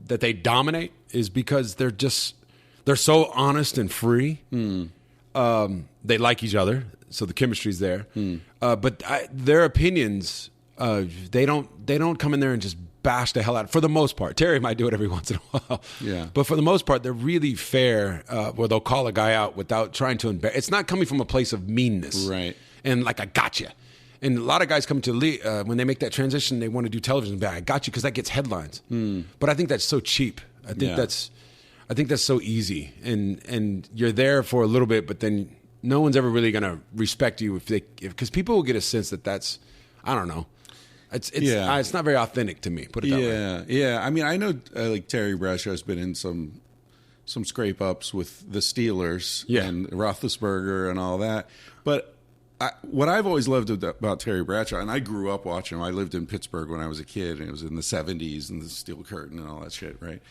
That they dominate is because they're so honest and free. They like each other, so the chemistry's there. But their opinions, they don't come in there and just bash the hell out. For the most part, Terry might do it every once in a while. Yeah. But for the most part, they're really fair. Where they'll call a guy out without trying to embarrass. It's not coming from a place of meanness, right? And like I gotcha. And a lot of guys come to the league, when they make that transition, they want to do television. I got you because that gets headlines. But I think that's so cheap. I think that's so easy. And you're there for a little bit, but then no one's ever really going to respect you because people will get a sense that's I don't know. It's not very authentic to me. Put it that way. Yeah. I mean, I know like Terry Bradshaw's been in some scrape ups with the Steelers and Roethlisberger and all that, but. What I've always loved about Terry Bradshaw, and I grew up watching him. I lived in Pittsburgh when I was a kid, and it was in the 70s and the Steel Curtain and all that shit, right?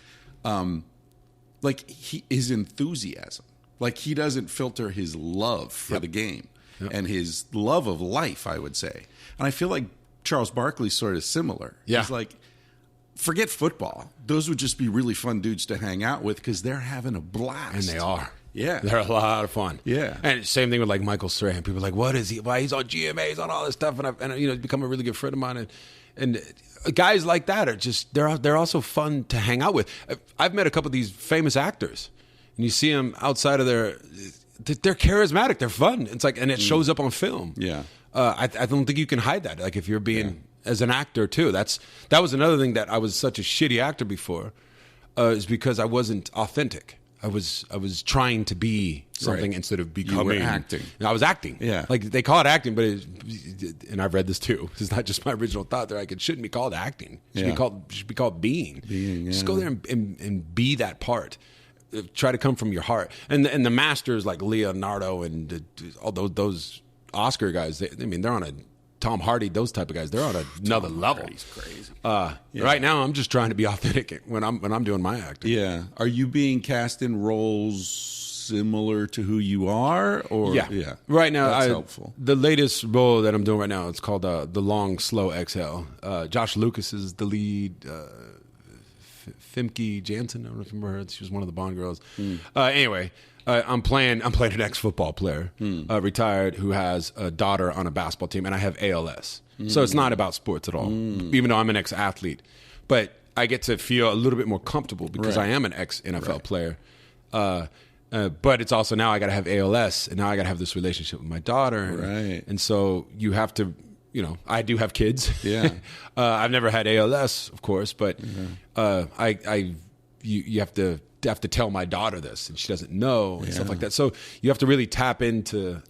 Like his enthusiasm. Like he doesn't filter his love for the game and his love of life, I would say. And I feel like Charles Barkley's sort of similar. Yeah. He's like, forget football. Those would just be really fun dudes to hang out with because they're having a blast. And they are. Yeah. They're a lot of fun. Yeah. And same thing with like Michael Strahan. People are like, what is he? Why he's on GMA, he's on all this stuff. And he's become a really good friend of mine. And guys like that are just, they're also fun to hang out with. I've met a couple of these famous actors and you see them outside of they're charismatic. They're fun. It's like, and it shows up on film. Yeah. I don't think you can hide that. Like if you're being as an actor too, that was another thing that I was such a shitty actor before, is because I wasn't authentic. was trying to be something instead of becoming. You were acting. And I was acting. Yeah. Like they call it acting, but and I've read this too. It's not just my original thought. They're like, it shouldn't be called acting. It should be called being. Just go there and be that part. Try to come from your heart. And the masters like Leonardo and all those Oscar guys. They're on a Tom Hardy, those type of guys. They're on another level. He's crazy. Right now, I'm just trying to be authentic when I'm doing my acting. Yeah. Are you being cast in roles similar to who you are? Or yeah. Right now, that's helpful. The latest role that I'm doing right now, it's called The Long Slow Exhale. Josh Lucas is the lead. Femke Jansen, I don't know if you remember her. She was one of the Bond girls. Anyway. I'm playing an ex-football player, retired, who has a daughter on a basketball team, and I have ALS. So it's not about sports at all, even though I'm an ex-athlete. But I get to feel a little bit more comfortable because I am an ex-NFL player. But it's also now I got to have ALS, and now I got to have this relationship with my daughter. Right. And so you have to, I do have kids. Yeah. I've never had ALS, of course, but you have to tell my daughter this, and she doesn't know and stuff like that. So you have to really tap into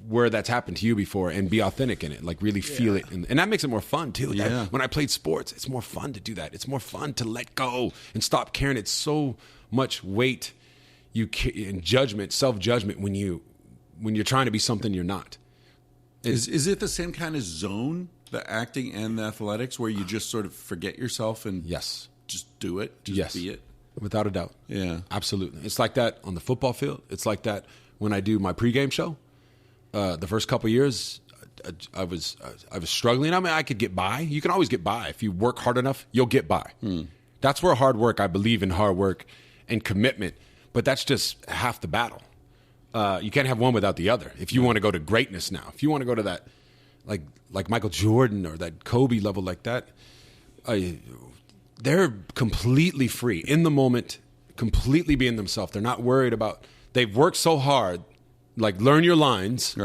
where that's happened to you before and be authentic in it, like really feel it. And that makes it more fun too. Like when I played sports, it's more fun to do that. It's more fun to let go and stop caring. It's so much weight and judgment, self-judgment when you're trying to be something you're not. Is it the same kind of zone, the acting and the athletics, where you just sort of forget yourself and just do it, just be it? Without a doubt. Yeah. Absolutely. It's like that on the football field. It's like that when I do my pregame show. The first couple of years, I was struggling. I mean, I could get by. You can always get by. If you work hard enough, you'll get by. That's where hard work, I believe in hard work and commitment. But that's just half the battle. You can't have one without the other. If you want to go to greatness now, if you want to go to that, like Michael Jordan or that Kobe level like that, they're completely free in the moment, completely being themselves. They're not worried about. They've worked so hard. Like learn your lines,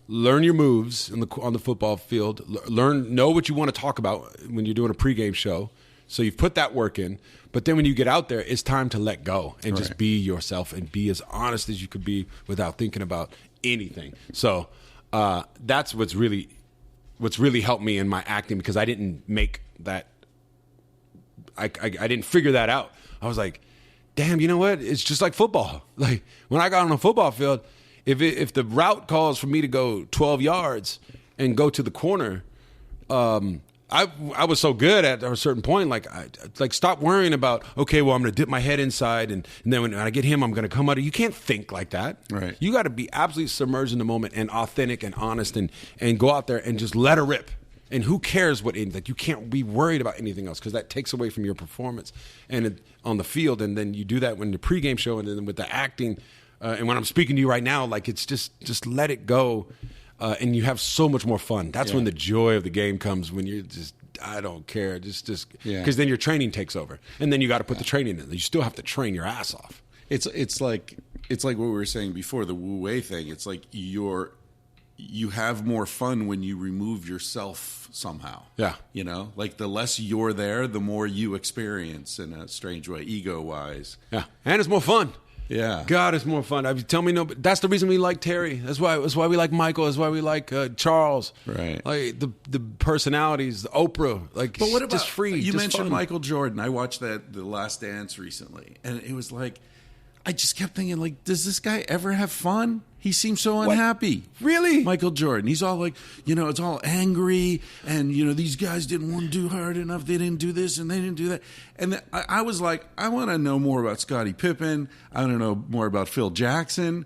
learn your moves on the football field. Know what you want to talk about when you're doing a pregame show. So you've put that work in, but then when you get out there, it's time to let go and just be yourself and be as honest as you could be without thinking about anything. So that's what's really helped me in my acting, because I didn't make that. I didn't figure that out. I was like, damn, you know what? It's just like football. Like when I got on a football field, if the route calls for me to go 12 yards and go to the corner, I was so good at a certain point, like stop worrying about, okay, well, I'm going to dip my head inside, and then when I get him, I'm going to come out. You can't think like that. Right. You got to be absolutely submerged in the moment and authentic and honest and go out there and just let her rip. And who cares like you can't be worried about anything else, because that takes away from your performance and on the field. And then you do that when the pregame show, and then with the acting. And when I'm speaking to you right now, like it's just let it go. And you have so much more fun. That's when the joy of the game comes, when you're just, I don't care. Just because then your training takes over. And then you got to put the training in. You still have to train your ass off. It's like what we were saying before, the Wu Wei thing. It's like you have more fun when you remove yourself somehow. Yeah. Like the less you're there, the more you experience in a strange way, ego-wise. Yeah. And it's more fun. Yeah. God, it's more fun. Tell me no, but that's the reason we like Terry. That's why we like Michael. That's why we like Charles. Right. Like the personalities, the Oprah. Like, but what about just free? You just mentioned fun. Michael Jordan. I watched The Last Dance recently, and it was like, I just kept thinking, like, does this guy ever have fun? He seems so unhappy. What? Really? Michael Jordan. He's all like, it's all angry, and, these guys didn't want to do hard enough. They didn't do this, and they didn't do that. And I was like, I want to know more about Scottie Pippen. I want to know more about Phil Jackson.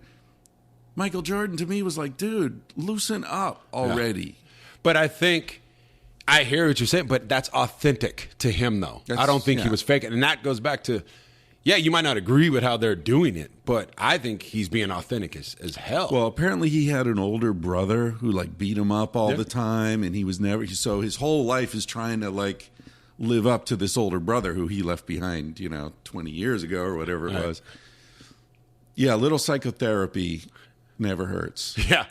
Michael Jordan, to me, was like, dude, loosen up already. Yeah. But I think, I hear what you're saying, but that's authentic to him, though. I don't think he was faking. And that goes back to, you might not agree with how they're doing it, but I think he's being authentic as hell. Well, apparently he had an older brother who beat him up all the time, and he was never, so his whole life is trying to live up to this older brother who he left behind, 20 years ago or whatever it was. Yeah, a little psychotherapy never hurts. Yeah.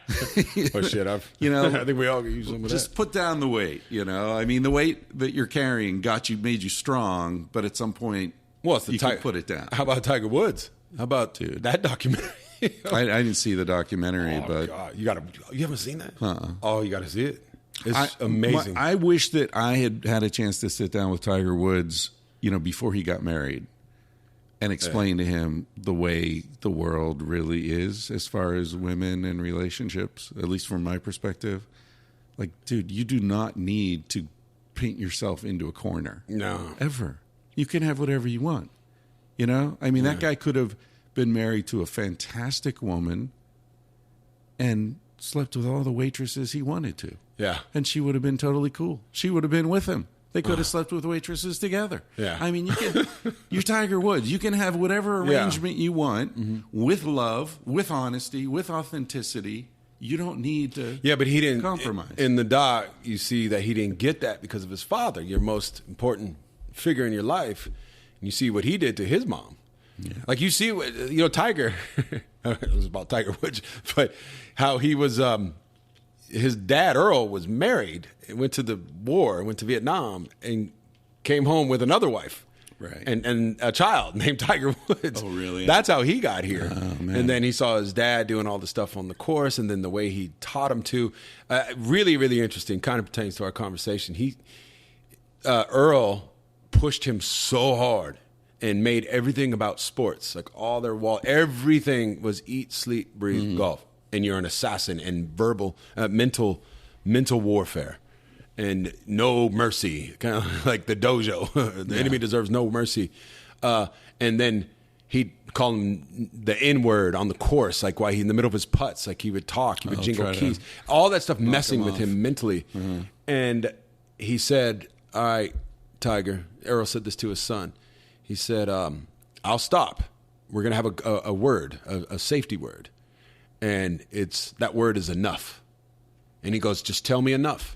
Oh shit, I think we all use some of that. Just put down the weight, I mean, the weight that you're carrying made you strong, but at some point, you can put it down. How about Tiger Woods? How about Dude. that documentary? I didn't see the documentary, but God. You haven't seen that? Oh, you got to see it. It's amazing. I wish that I had a chance to sit down with Tiger Woods, before he got married, and explain to him the way the world really is as far as women and relationships, at least from my perspective. Like, dude, you do not need to paint yourself into a corner. No. Ever. You can have whatever you want. That guy could have been married to a fantastic woman and slept with all the waitresses he wanted to. Yeah. And she would have been totally cool. She would have been with him. They could have slept with waitresses together. Yeah. You're Tiger Woods. You can have whatever arrangement you want with love, with honesty, with authenticity. You don't need to but he didn't compromise. In the doc, you see that he didn't get that because of his father, your most important figure in your life. And you see what he did to his mom. Yeah. Like you see, Tiger, it was about Tiger Woods, but how he was, his dad, Earl, was married and went to the war, went to Vietnam, and came home with another wife. Right. And a child named Tiger Woods. Oh, really? That's how he got here. Oh, man. And then he saw his dad doing all the stuff on the course, and then the way he taught him to. Really, really interesting. Kind of pertains to our conversation. Earl pushed him so hard and made everything about sports. Like all their everything was eat, sleep, breathe, golf. And you're an assassin and verbal, mental warfare. And no mercy, kind of like the dojo. The enemy deserves no mercy. And then he'd call him the N-word on the course, like while he in the middle of his putts, like he would talk, he would jingle keys. All that stuff messing with him mentally. Mm-hmm. And he said, all right, Tiger, Earl said this to his son. He said, I'll stop. We're going to have a word, a safety word. And that word is enough. And he goes, just tell me enough,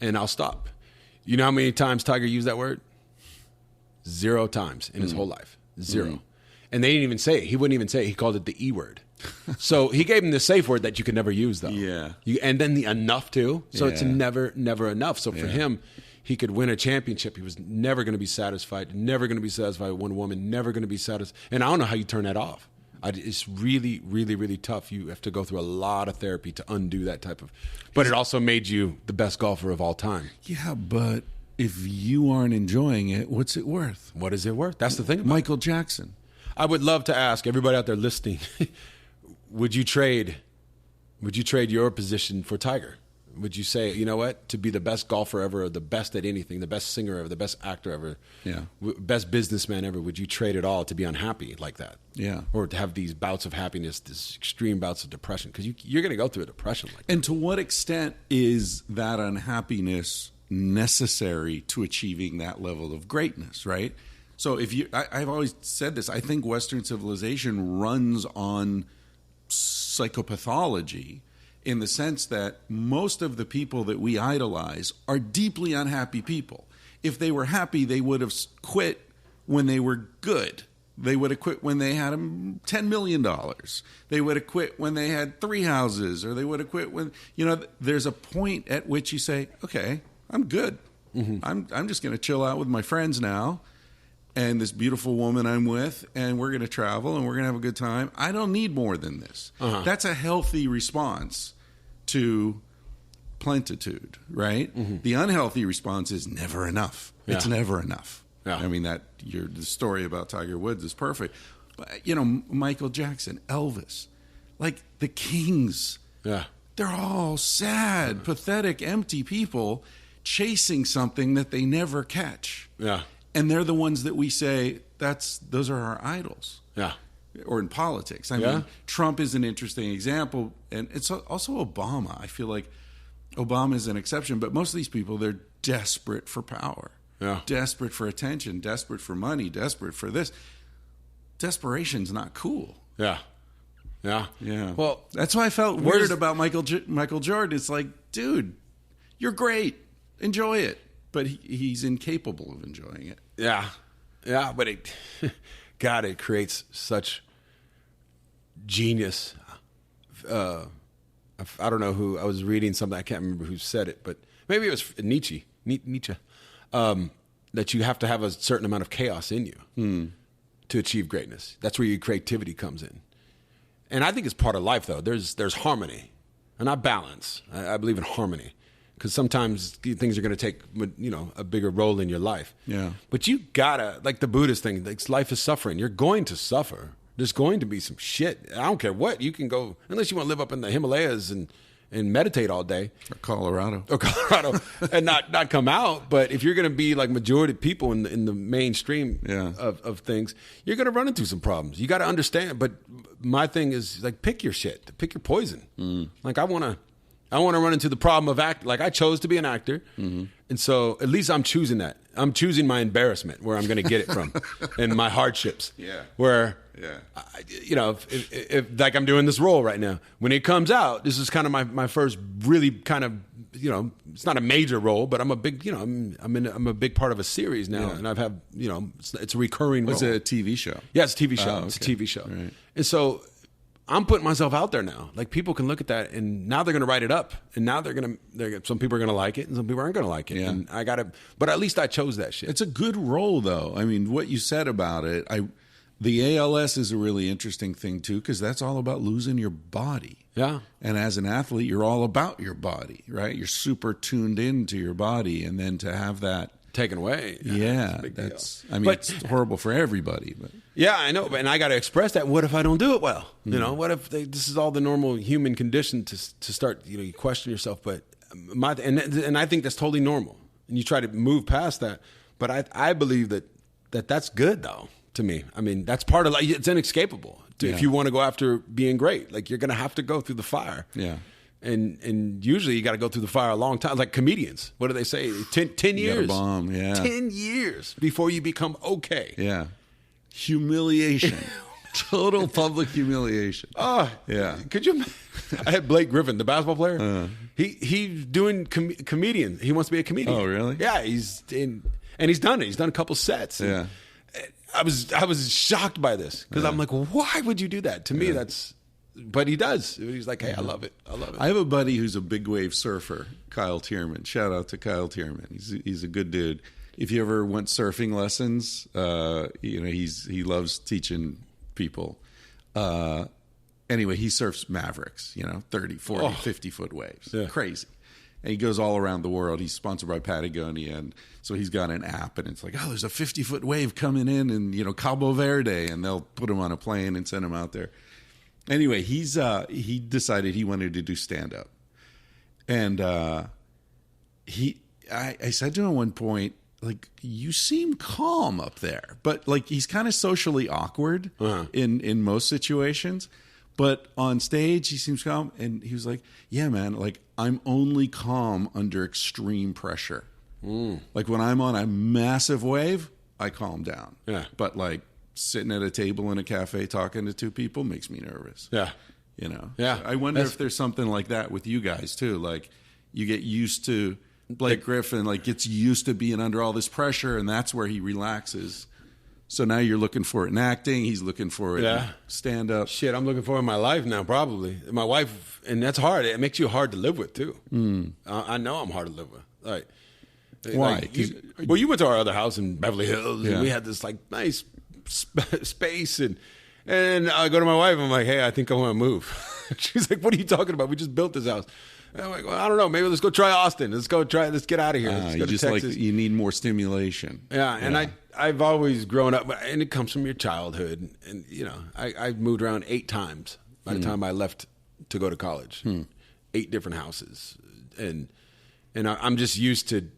and I'll stop. You know how many times Tiger used that word? 0 times in his whole life. 0. And they didn't even say it. He wouldn't even say it. He called it the E word. So he gave him the safe word that you could never use, though. Yeah. And then the enough, too. So it's never enough. So for him, he could win a championship. He was never going to be satisfied, never going to be satisfied with one woman, never going to be satisfied. And I don't know how you turn that off. It's really, really, really tough. You have to go through a lot of therapy to undo that type of... But it also made you the best golfer of all time. Yeah, but if you aren't enjoying it, what's it worth? What is it worth? That's the thing about Michael Jackson. I would love to ask everybody out there listening, would you trade your position for Tiger? Would you say, you know what, to be the best golfer ever, or the best at anything, the best singer ever, the best actor ever, best businessman ever, would you trade it all to be unhappy like that? Yeah. Or to have these bouts of happiness, these extreme bouts of depression? Because you're going to go through a depression like that. And to what extent is that unhappiness necessary to achieving that level of greatness, right? So I've always said this, I think Western civilization runs on psychopathology, in the sense that most of the people that we idolize are deeply unhappy people. If they were happy, they would have quit when they were good. They would have quit when they had $10 million. They would have quit when they had 3 houses, or they would have quit when, there's a point at which you say, okay, I'm good. Mm-hmm. I'm just going to chill out with my friends now, and this beautiful woman I'm with, and we're going to travel, and we're going to have a good time. I don't need more than this. Uh-huh. That's a healthy response to plentitude, right? Mm-hmm. The unhealthy response is never enough. Yeah. It's never enough. Yeah. I mean, the story about Tiger Woods is perfect. But, Michael Jackson, Elvis, like the Kings, they're all sad, pathetic, empty people chasing something that they never catch. Yeah. And they're the ones that we say, those are our idols. Yeah. Or in politics. I mean, Trump is an interesting example. And it's also Obama. I feel like Obama is an exception. But most of these people, they're desperate for power. Yeah. Desperate for attention. Desperate for money. Desperate for this. Desperation's not cool. Yeah. Yeah. Yeah. Well, that's why I felt weird about Michael Jordan. It's like, dude, you're great. Enjoy it. But he's incapable of enjoying it. Yeah. Yeah, but it creates such genius. I don't know who, I was reading something, I can't remember who said it, but maybe it was Nietzsche, that you have to have a certain amount of chaos in you to achieve greatness. That's where your creativity comes in. And I think it's part of life, though. There's harmony, and not balance. I believe in harmony, because sometimes things are going to take, a bigger role in your life. Yeah. But you gotta, like the Buddhist thing, like life is suffering. You're going to suffer. There's going to be some shit. I don't care what. You can go, unless you want to live up in the Himalayas and meditate all day. Or Colorado. And not come out. But if you're going to be like majority of people in the mainstream of things, you're going to run into some problems. You got to understand. But my thing is, like, pick your shit. Pick your poison. Like, I want to run into the problem of act. Like, I chose to be an actor. And so at least I'm choosing that. I'm choosing my embarrassment, where I'm going to get it from, and my hardships. Yeah. Where, if like I'm doing this role right now, when it comes out, this is kind of my first really kind of, it's not a major role, but I'm a big, I'm a big part of a series now, and I've had, it's a recurring role. It's a TV show. Yeah, it's a TV show. Oh, okay. It's a TV show. Right. And so I'm putting myself out there now. Like, people can look at that, and now they're going to write it up, and now some people are going to like it, and some people aren't going to like it. Yeah. And but at least I chose that shit. It's a good role, though. I mean, what you said about it, the ALS is a really interesting thing, too, because that's all about losing your body. Yeah. And as an athlete, you're all about your body, right? You're super tuned into your body, and then to have that taken away. It's horrible for everybody. But yeah, I know, and I got to express that. What if I don't do it well? What if this is all the normal human condition to start? You question yourself. But and I think that's totally normal. And you try to move past that. But I believe that's good, though. To me, I mean, that's part of life. It's inescapable. If you want to go after being great, like, you're going to have to go through the fire. Yeah. And usually you got to go through the fire a long time. Like comedians, what do they say? 10 years. You gotta bomb, 10 years before you become okay. Yeah. Humiliation. Total public humiliation. Oh, yeah. Could you? I had Blake Griffin, the basketball player. He's doing comedian. He wants to be a comedian. Oh, really? Yeah, he's done it. He's done a couple sets. Yeah. I was shocked by this, because I'm like, why would you do that? To me, that's. But he does. He's like, hey, I love it. I have a buddy who's a big wave surfer, Kyle Tierman. Shout out to Kyle Tierman. He's a good dude. If you ever want surfing lessons, he loves teaching people. Anyway, he surfs Mavericks, 30, 40, 50-foot waves. Yeah. Crazy. And he goes all around the world. He's sponsored by Patagonia, and so he's got an app, and it's like, there's a 50-foot wave coming in, and Cabo Verde, and they'll put him on a plane and send him out there. Anyway, he decided he wanted to do stand-up. And I said to him at one point, like, you seem calm up there. But, like, he's kind of socially awkward in most situations. But on stage, he seems calm. And he was like, yeah, man, like, I'm only calm under extreme pressure. Like, when I'm on a massive wave, I calm down. Yeah. But, like, sitting at a table in a cafe talking to two people makes me nervous. Yeah. Yeah. So I wonder if there's something like that with you guys too. Like, you get used to Blake Griffin, like, gets used to being under all this pressure, and that's where he relaxes. So now you're looking for it in acting. He's looking for it in stand up. Shit, I'm looking for it in my life now, probably. My wife, and that's hard. It makes you hard to live with too. I know I'm hard to live with. Like, why? You went to our other house in Beverly Hills, and we had this like nice space, and I go to my wife, I'm like, hey, I think I want to move. She's like, what are you talking about? We just built this house. And I'm like, well, I don't know, maybe let's go try Austin. Let's get out of here. Let's go to Texas. You need more stimulation. Yeah, and I've always grown up, and it comes from your childhood, and I moved around 8 times by the time I left to go to college. 8 different houses, and I'm just used to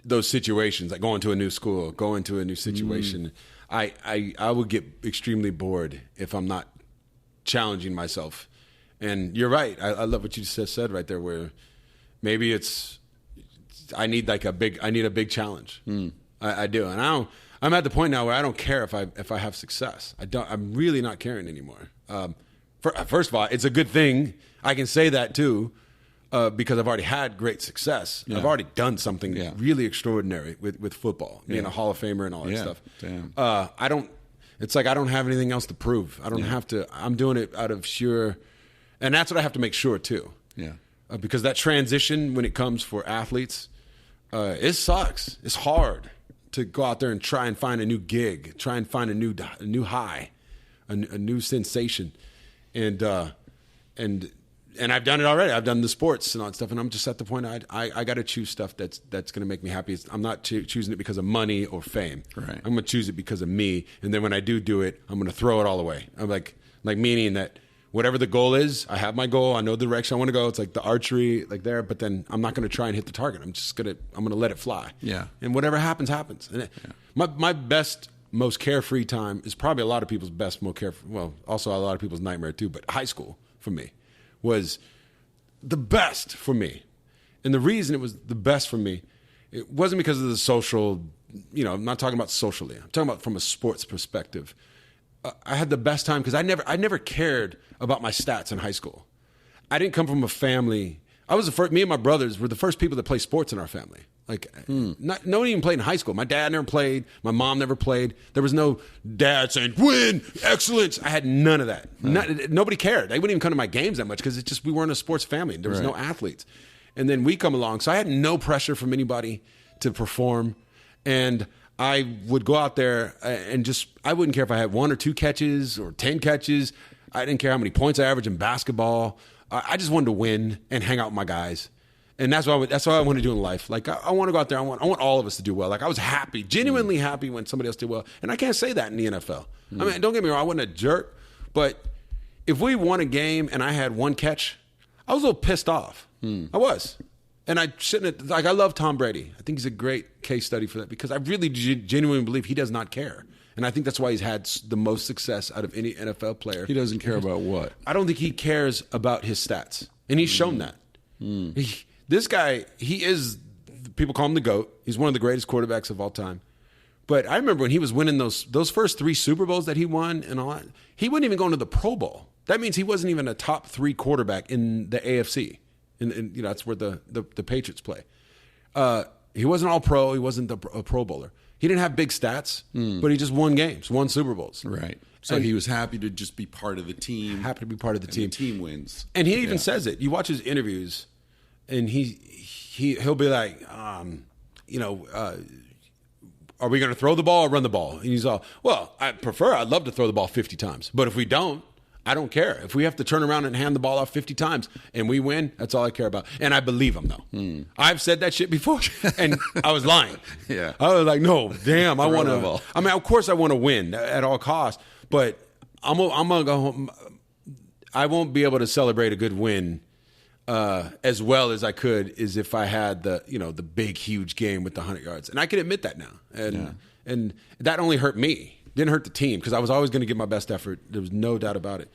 those situations, like going to a new school, going to a new situation. I would get extremely bored if I'm not challenging myself. And you're right. I love what you just said right there, where maybe I need a big challenge. I do. And I'm at the point now where I don't care if I have success. I'm really not caring anymore. First of all, it's a good thing. I can say that too, because I've already had great success. Yeah. I've already done something really extraordinary with football, being a Hall of Famer and all that stuff. Damn. It's like I don't have anything else to prove. I don't have to. I'm doing it out of sheer, and that's what I have to make sure too. Yeah. Because that transition when it comes for athletes, it sucks. It's hard to go out there and try and find a new gig, try and find a new high, a new sensation, and I've done it already. I've done the sports and all that stuff, and I'm just at the point I got to choose stuff that's going to make me happy. I'm not choosing it because of money or fame. Right. I'm going to choose it because of me, and then when I do it, I'm going to throw it all away. I'm like meaning that whatever the goal is, I have my goal. I know the direction I want to go. It's like the archery, like there, but then I'm not going to try and hit the target. I'm going to let it fly. Yeah. And whatever happens, happens. And my best, most carefree time is probably a lot of people's best, most carefree. Well, also a lot of people's nightmare too. But high school for me was the best for me. And the reason it was the best for me, it wasn't because of the social, I'm not talking about socially. I'm talking about from a sports perspective. I had the best time because I never cared about my stats in high school. I didn't come from a family. Me and my brothers were the first people that played sports in our family. Like, no one even played in high school. My dad never played. My mom never played. There was no dad saying, win, excellence. I had none of that. Nobody cared. They wouldn't even come to my games that much because we weren't a sports family. There was no athletes. And then we come along. So I had no pressure from anybody to perform. And I would go out there and I wouldn't care if I had 1 or 2 catches or 10 catches. I didn't care how many points I averaged in basketball. I just wanted to win and hang out with my guys. And that's what I want to do in life. Like, I want to go out there. I want all of us to do well. Like, I was happy, genuinely happy when somebody else did well. And I can't say that in the NFL. I mean, don't get me wrong. I wasn't a jerk. But if we won a game and I had 1 catch, I was a little pissed off. I was. And I shouldn't. I love Tom Brady. I think he's a great case study for that because I really genuinely believe he does not care. And I think that's why he's had the most success out of any NFL player. He doesn't care about what? I don't think he cares about his stats. And he's shown that. This guy, people call him the GOAT. He's one of the greatest quarterbacks of all time. But I remember when he was winning those first 3 Super Bowls that he won and all that, he wasn't even going to the Pro Bowl. That means he wasn't even a top 3 quarterback in the AFC. And that's where the Patriots play. He wasn't all pro. He wasn't a Pro Bowler. He didn't have big stats, but he just won games, won Super Bowls. Right. So he was happy to just be part of the team. Happy to be part of the team. The team wins. And he even says it. You watch his interviews, and he'll be like, are we going to throw the ball or run the ball? And he's all, well, I'd love to throw the ball 50 times. But if we don't, I don't care. If we have to turn around and hand the ball off 50 times and we win, that's all I care about. And I believe him, though. I've said that shit before, and I was lying. Yeah. I was like, no, damn, I want to. I mean, of course I want to win at all costs, but I'm going to go home. I won't be able to celebrate a good win as well as I could is if I had the big, huge game with the 100 yards. And I can admit that now. And that only hurt me. Didn't hurt the team because I was always going to give my best effort. There was no doubt about it.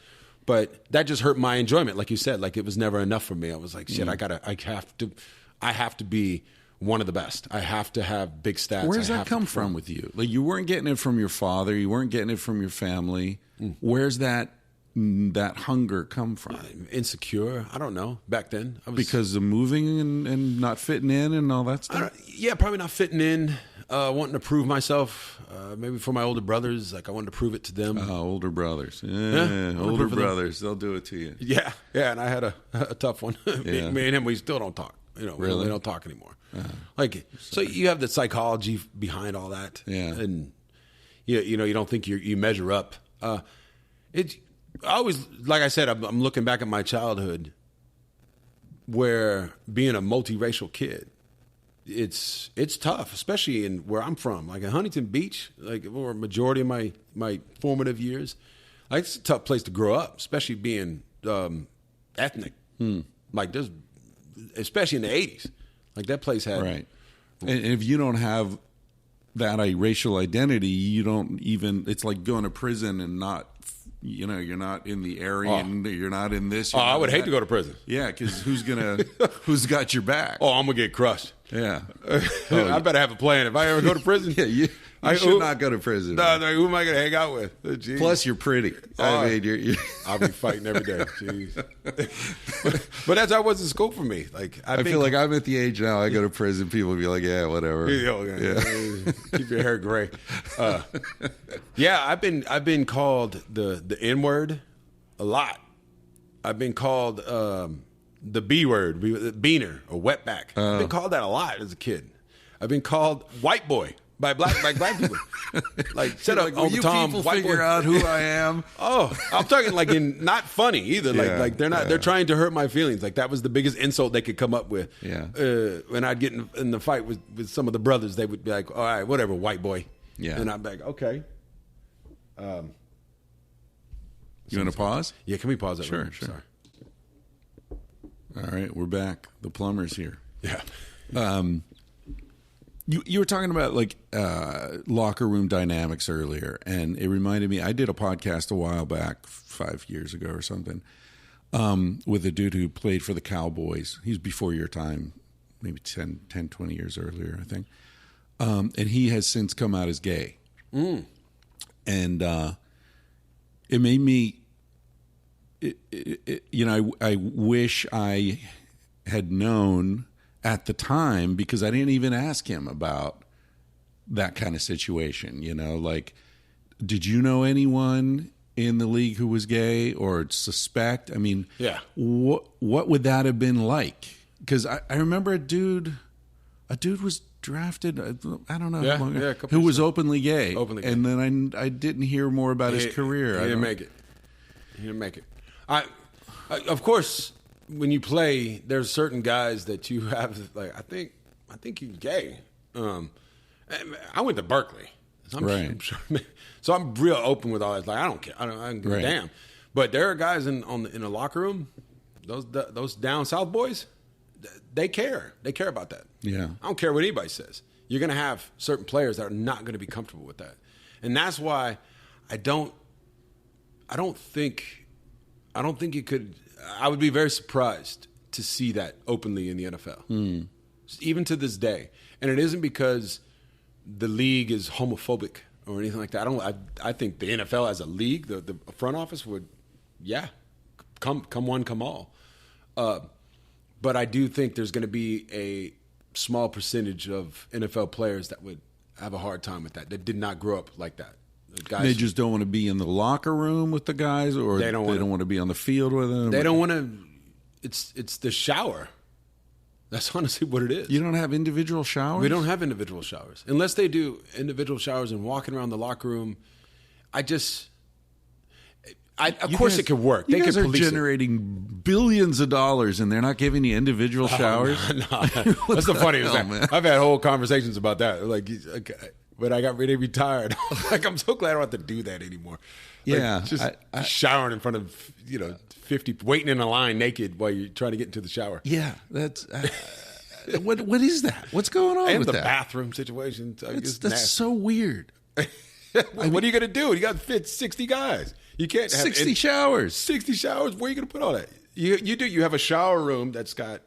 But that just hurt my enjoyment, like you said. Like it was never enough for me. I was like, shit, I have to be one of the best. I have to have big stats. Where does that come from with you? Like you weren't getting it from your father. You weren't getting it from your family. Where's that hunger come from? Insecure. I don't know. Back then, because of moving and not fitting in and all that stuff. Yeah, probably not fitting in. Wanting to prove myself, maybe for my older brothers. Like I wanted to prove it to them. Older brothers. Older brothers. They'll do it to you. Yeah. And I had a tough one. Me and him, we still don't talk. Really? We don't talk anymore. So you have the psychology behind all that. Yeah. And you don't think you measure up. I always, like I said, I'm looking back at my childhood where being a multiracial kid, it's tough, especially in where I'm from, like in Huntington Beach, like for a majority of my formative years. Like it's a tough place to grow up, especially being ethnic. Like there's, especially in the 80s, like that place had right. And if you don't have that racial identity, you don't even. It's like going to prison and not. You're not in the area, and you're not in this. I would hate to go to prison. Yeah, because who's got your back? Oh, I'm gonna get crushed. Yeah, I better have a plan. If I ever go to prison, you should not go to prison. No, who am I gonna hang out with? Jeez. Plus, you're pretty. I mean, I'll be fighting every day. Jeez. But that's how it was in school for me. Like I feel like I'm at the age now. I go to prison. People be like, "Yeah, whatever." Yeah. Keep your hair gray. Yeah, I've been called the N word a lot. I've been called the B word, beaner or wetback. I've been called that a lot as a kid. I've been called white boy by black people. Like, shut up, Will Uncle you Tom. people white figure boy. out who I am? Oh, I'm talking like in not funny either. Like they're not. They're trying to hurt my feelings. Like that was the biggest insult they could come up with. Yeah. When I'd get in the fight with some of the brothers, they would be like, "All right, whatever, white boy." Yeah. And I'm like, "Okay." You want to pause? Yeah, can we pause that? Sure, room? sure. Sorry. All right, we're back. The plumber's here. Yeah. You were talking about like locker room dynamics earlier, and it reminded me. I did a podcast a while back, 5 years ago or something, with a dude who played for the Cowboys. He's before your time, maybe 10, 20 years earlier, I think. And he has since come out as gay. And it made me, I wish I had known at the time, because I didn't even ask him about that kind of situation. Like, did you know anyone in the league who was gay or suspect? I mean, yeah. What would that have been like? Because I remember a dude was drafted, I don't know, who was openly gay. And then I didn't hear more about his career. He didn't make it. He didn't make it. I of course, when you play, there's certain guys that you have, like, I think he's gay. I went to Berkeley. So I'm real open with all that. Like, I don't care. I don't give a damn. But there are guys in the locker room, those down south boys, they care. They care about that. Yeah. I don't care what anybody says. You're going to have certain players that are not going to be comfortable with that. And that's why I don't think you could. I would be very surprised to see that openly in the NFL, even to this day. And it isn't because the league is homophobic or anything like that. I think the NFL as a league, the front office would, come one, come all. But I do think there's going to be a small percentage of NFL players that would have a hard time with that did not grow up like that. Guys, they just don't want to be in the locker room with the guys, or they don't want to be on the field with them. They don't want to. It's the shower. That's honestly what it is. You don't have individual showers? We don't have individual showers. Unless they do individual showers and walking around the locker room. Of course it could work. You guys are generating billions of dollars and they're not giving you individual showers? No. That's the funniest thing. I've had whole conversations about that. Like, when I got really retired, like, I'm so glad I don't have to do that anymore. Like, just showering in front of 50, waiting in a line naked while you're trying to get into the shower. Yeah, that's what is that? What's going on with the that? bathroom situation. That's so weird. What are you going to do? You got to fit 60 guys. You can't have 60 showers. 60 showers. Where are you going to put all that? You have a shower room that's got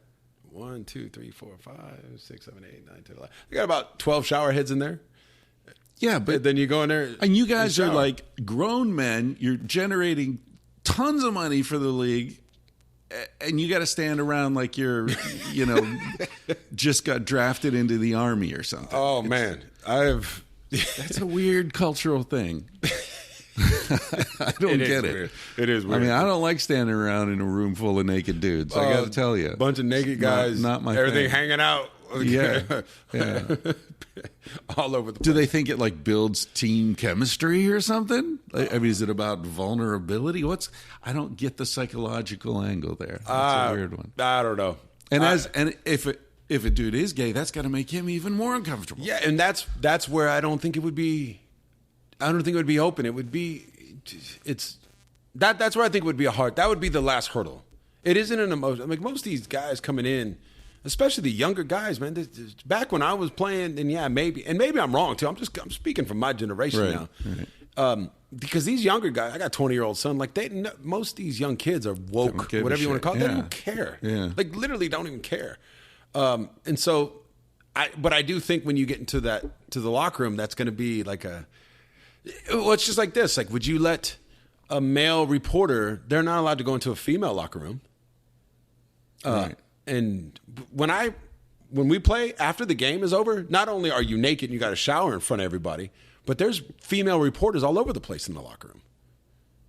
1, 2, 3, 4, 5, 6, 7, 8, 9, 10, 11. You got about 12 shower heads in there. Yeah, but then you go in there, and you guys are like grown men. You're generating tons of money for the league, and you got to stand around like you're, just got drafted into the army or something. Oh, man, that's a weird cultural thing. I don't get it. Weird. It is weird. I mean, I don't like standing around in a room full of naked dudes. I got to tell you, a bunch of naked guys, not my everything thing. hanging out. Yeah. All over the place. Do they think it like builds team chemistry or something? I mean, is it about vulnerability? I don't get the psychological angle there. That's a weird one. I don't know. And if a dude is gay, that's got to make him even more uncomfortable. Yeah, and that's where I don't think it would be. I don't think it would be open. It would be. That's where I think it would be that would be the last hurdle. It isn't an emotion. Like, most of these guys coming in, especially the younger guys, man. Back when I was playing, and maybe I'm wrong too. I'm speaking from my generation now. Right. Because these younger guys, I got a 20-year-old son. Like, most of these young kids are woke, whatever you want to call it. They don't care. Yeah. Like, literally don't even care. And so, but I do think when you get into the locker room, that's going to be like it's just like this. Like, would you let a male reporter? They're not allowed to go into a female locker room. Right. And when we play, after the game is over, not only are you naked and you got a shower in front of everybody, but there's female reporters all over the place in the locker room.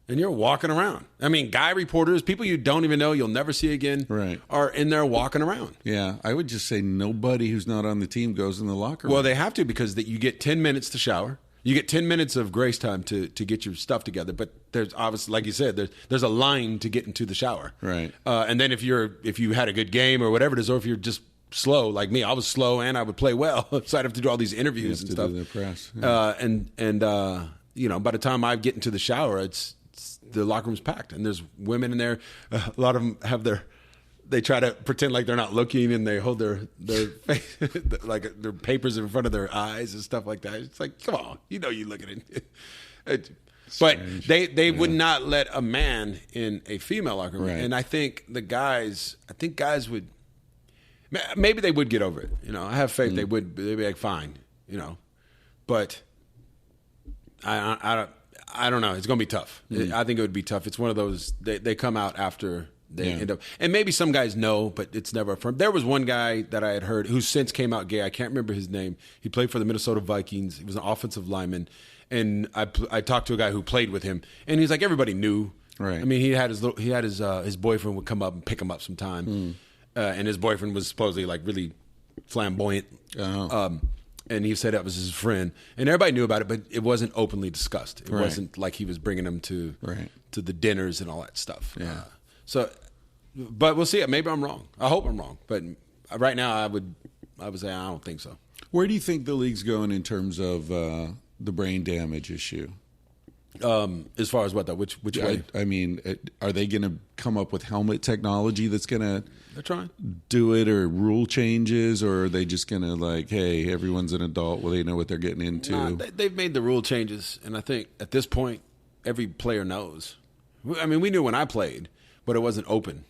and you're walking around. I mean, guy reporters, people you don't even know, you'll never see again, right, are in there walking around. Yeah, I would just say nobody who's not on the team goes in the locker room. Well, they have to because you get 10 minutes to shower. You get 10 minutes of grace time to get your stuff together. But there's obviously, like you said, there's a line to get into the shower. Right. And then if you had a good game or whatever it is, or if you're just slow like me, I was slow and I would play well, so I'd have to do all these interviews and stuff. Do the press. Yeah. You know, by the time I get into the shower, the locker room's packed, and there's women in there. A lot of them they try to pretend like they're not looking, and they hold their face, like their papers in front of their eyes and stuff like that. It's like, come on, you know, you look at it. But they would not let a man in a female locker room, right. And I think guys would, maybe they would get over it. You know, I have faith they'd be like, fine, you know, but I don't know. It's going to be tough. I think it would be tough. It's one of those, they come out after they end up, and maybe some guys know, but it's never affirmed. There was one guy that I had heard who since came out gay. I can't remember his name. He played for the Minnesota Vikings. He was an offensive lineman, and I talked to a guy who played with him, and he's like, everybody knew. Right. I mean, he had his boyfriend would come up and pick him up sometime, and his boyfriend was supposedly like really flamboyant. Oh. And he said that was his friend, and everybody knew about it, but it wasn't openly discussed. It wasn't like he was bringing them to the dinners and all that stuff. Yeah. But we'll see. Maybe I'm wrong. I hope I'm wrong. But right now, I would say I don't think so. Where do you think the league's going in terms of the brain damage issue? As far as what though? Which way? I mean, are they going to come up with helmet technology that's going to They're trying. do it, or rule changes, or are they just going to like, hey, everyone's an adult, well, they know what they're getting into? Nah, they've made the rule changes, and I think at this point, every player knows. I mean, we knew when I played, but it wasn't open.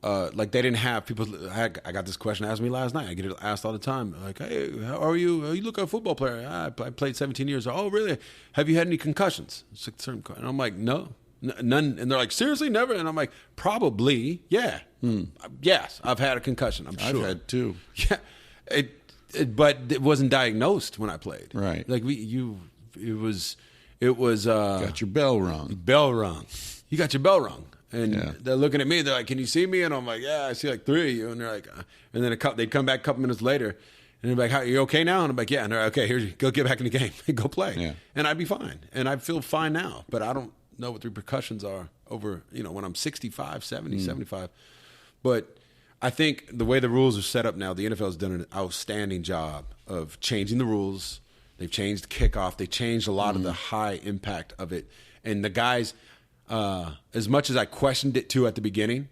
Like they didn't have people. I got this question asked me last night. I get it asked all the time. Like, hey, how are you? You look like a football player. I played 17 years. Oh, really? Have you had any concussions? It's like certain, and I'm like, no, none. And they're like, seriously, never. And I'm like, probably, yeah, yes, I've had a concussion. I'm sure. I've had two. Yeah, but it wasn't diagnosed when I played. Right. Like it was. Got your bell rung. Bell rung. You got your bell rung. And Yeah. they're looking at me. They're like, "Can you see me?" And I'm like, "Yeah, I see like 3 of you." And they're like, and then they'd come back a couple minutes later, and they're like, "How, you okay now?" And I'm like, "Yeah." And they're like, "Okay, here, go get back in the game, go play." Yeah. And I'd be fine, and I feel fine now. But I don't know what the repercussions are over, when I'm 65, 70, 75. But I think the way the rules are set up now, the NFL has done an outstanding job of changing the rules. They've changed kickoff. They changed a lot of the high impact of it, and the guys. As much as I questioned it too at the beginning,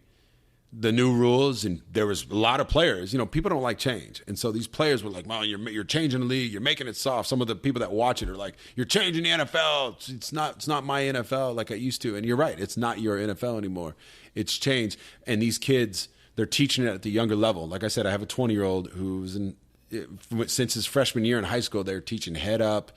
the new rules, and there was a lot of players, people don't like change. And so these players were like, well, you're changing the league, you're making it soft. Some of the people that watch it are like, you're changing the NFL. It's not my NFL like it used to. And you're right, it's not your NFL anymore. It's changed. And these kids, they're teaching it at the younger level. Like I said, I have a 20-year-old who's since his freshman year in high school, they're teaching head up.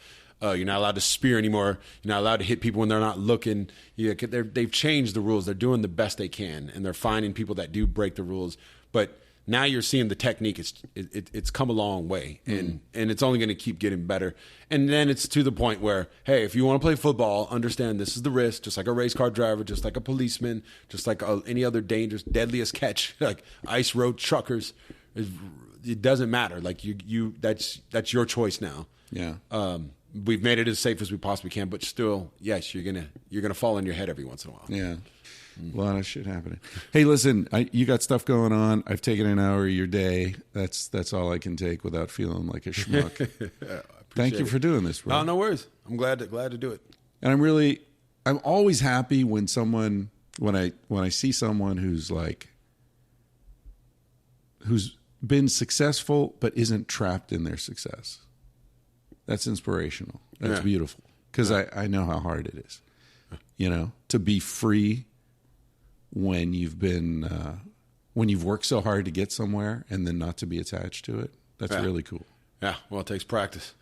You're not allowed to spear anymore. You're not allowed to hit people when they're not looking. They've changed the rules. They're doing the best they can, and they're finding people that do break the rules. But now you're seeing the technique. It's come a long way, and it's only going to keep getting better. And then it's to the point where, hey, if you want to play football, understand this is the risk, just like a race car driver, just like a policeman, just like any other dangerous, deadliest catch, like ice road truckers. It doesn't matter. Like that's your choice now. Yeah. We've made it as safe as we possibly can, but still, yes, you're gonna fall on your head every once in a while. Yeah, a lot of shit happening. Hey, listen, you got stuff going on. I've taken an hour of your day. That's all I can take without feeling like a schmuck. Thank you for doing this, bro. No worries. I'm glad to do it. And I'm always happy when I see someone who's been successful but isn't trapped in their success. That's inspirational. That's beautiful. Because I know how hard it is, to be free when you've worked so hard to get somewhere and then not to be attached to it. That's really cool. Yeah, well, it takes practice.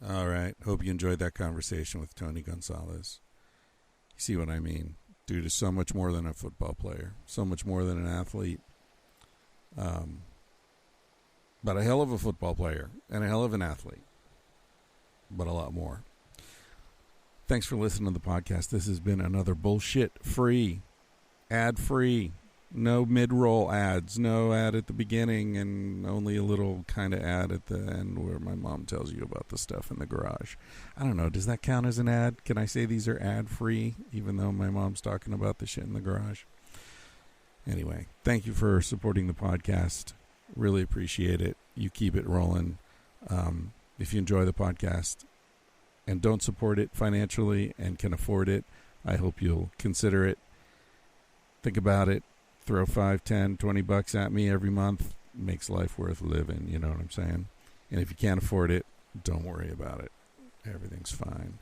All right. Hope you enjoyed that conversation with Tony Gonzalez. You see what I mean? Dude is so much more than a football player, so much more than an athlete. But a hell of a football player and a hell of an athlete. But a lot more. Thanks for listening to the podcast. This has been another bullshit-free, ad-free, no mid-roll ads, no ad at the beginning, and only a little kind of ad at the end where my mom tells you about the stuff in the garage. I don't know. Does that count as an ad? Can I say these are ad-free, even though my mom's talking about the shit in the garage? Anyway, thank you for supporting the podcast. Really appreciate it. You keep it rolling. If you enjoy the podcast and don't support it financially and can afford it, I hope you'll consider it. Think about it. Throw $5, $10, $20 at me every month. Makes life worth living. You know what I'm saying? And if you can't afford it, don't worry about it. Everything's fine.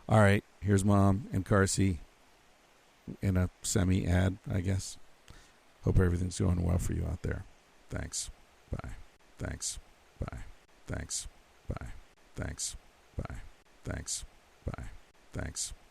All right. Here's Mom and Carsey in a semi-ad, I guess. Hope everything's going well for you out there. Thanks. Bye. Thanks. Bye. Thanks. Bye. Thanks. Bye. Thanks. Bye. Thanks.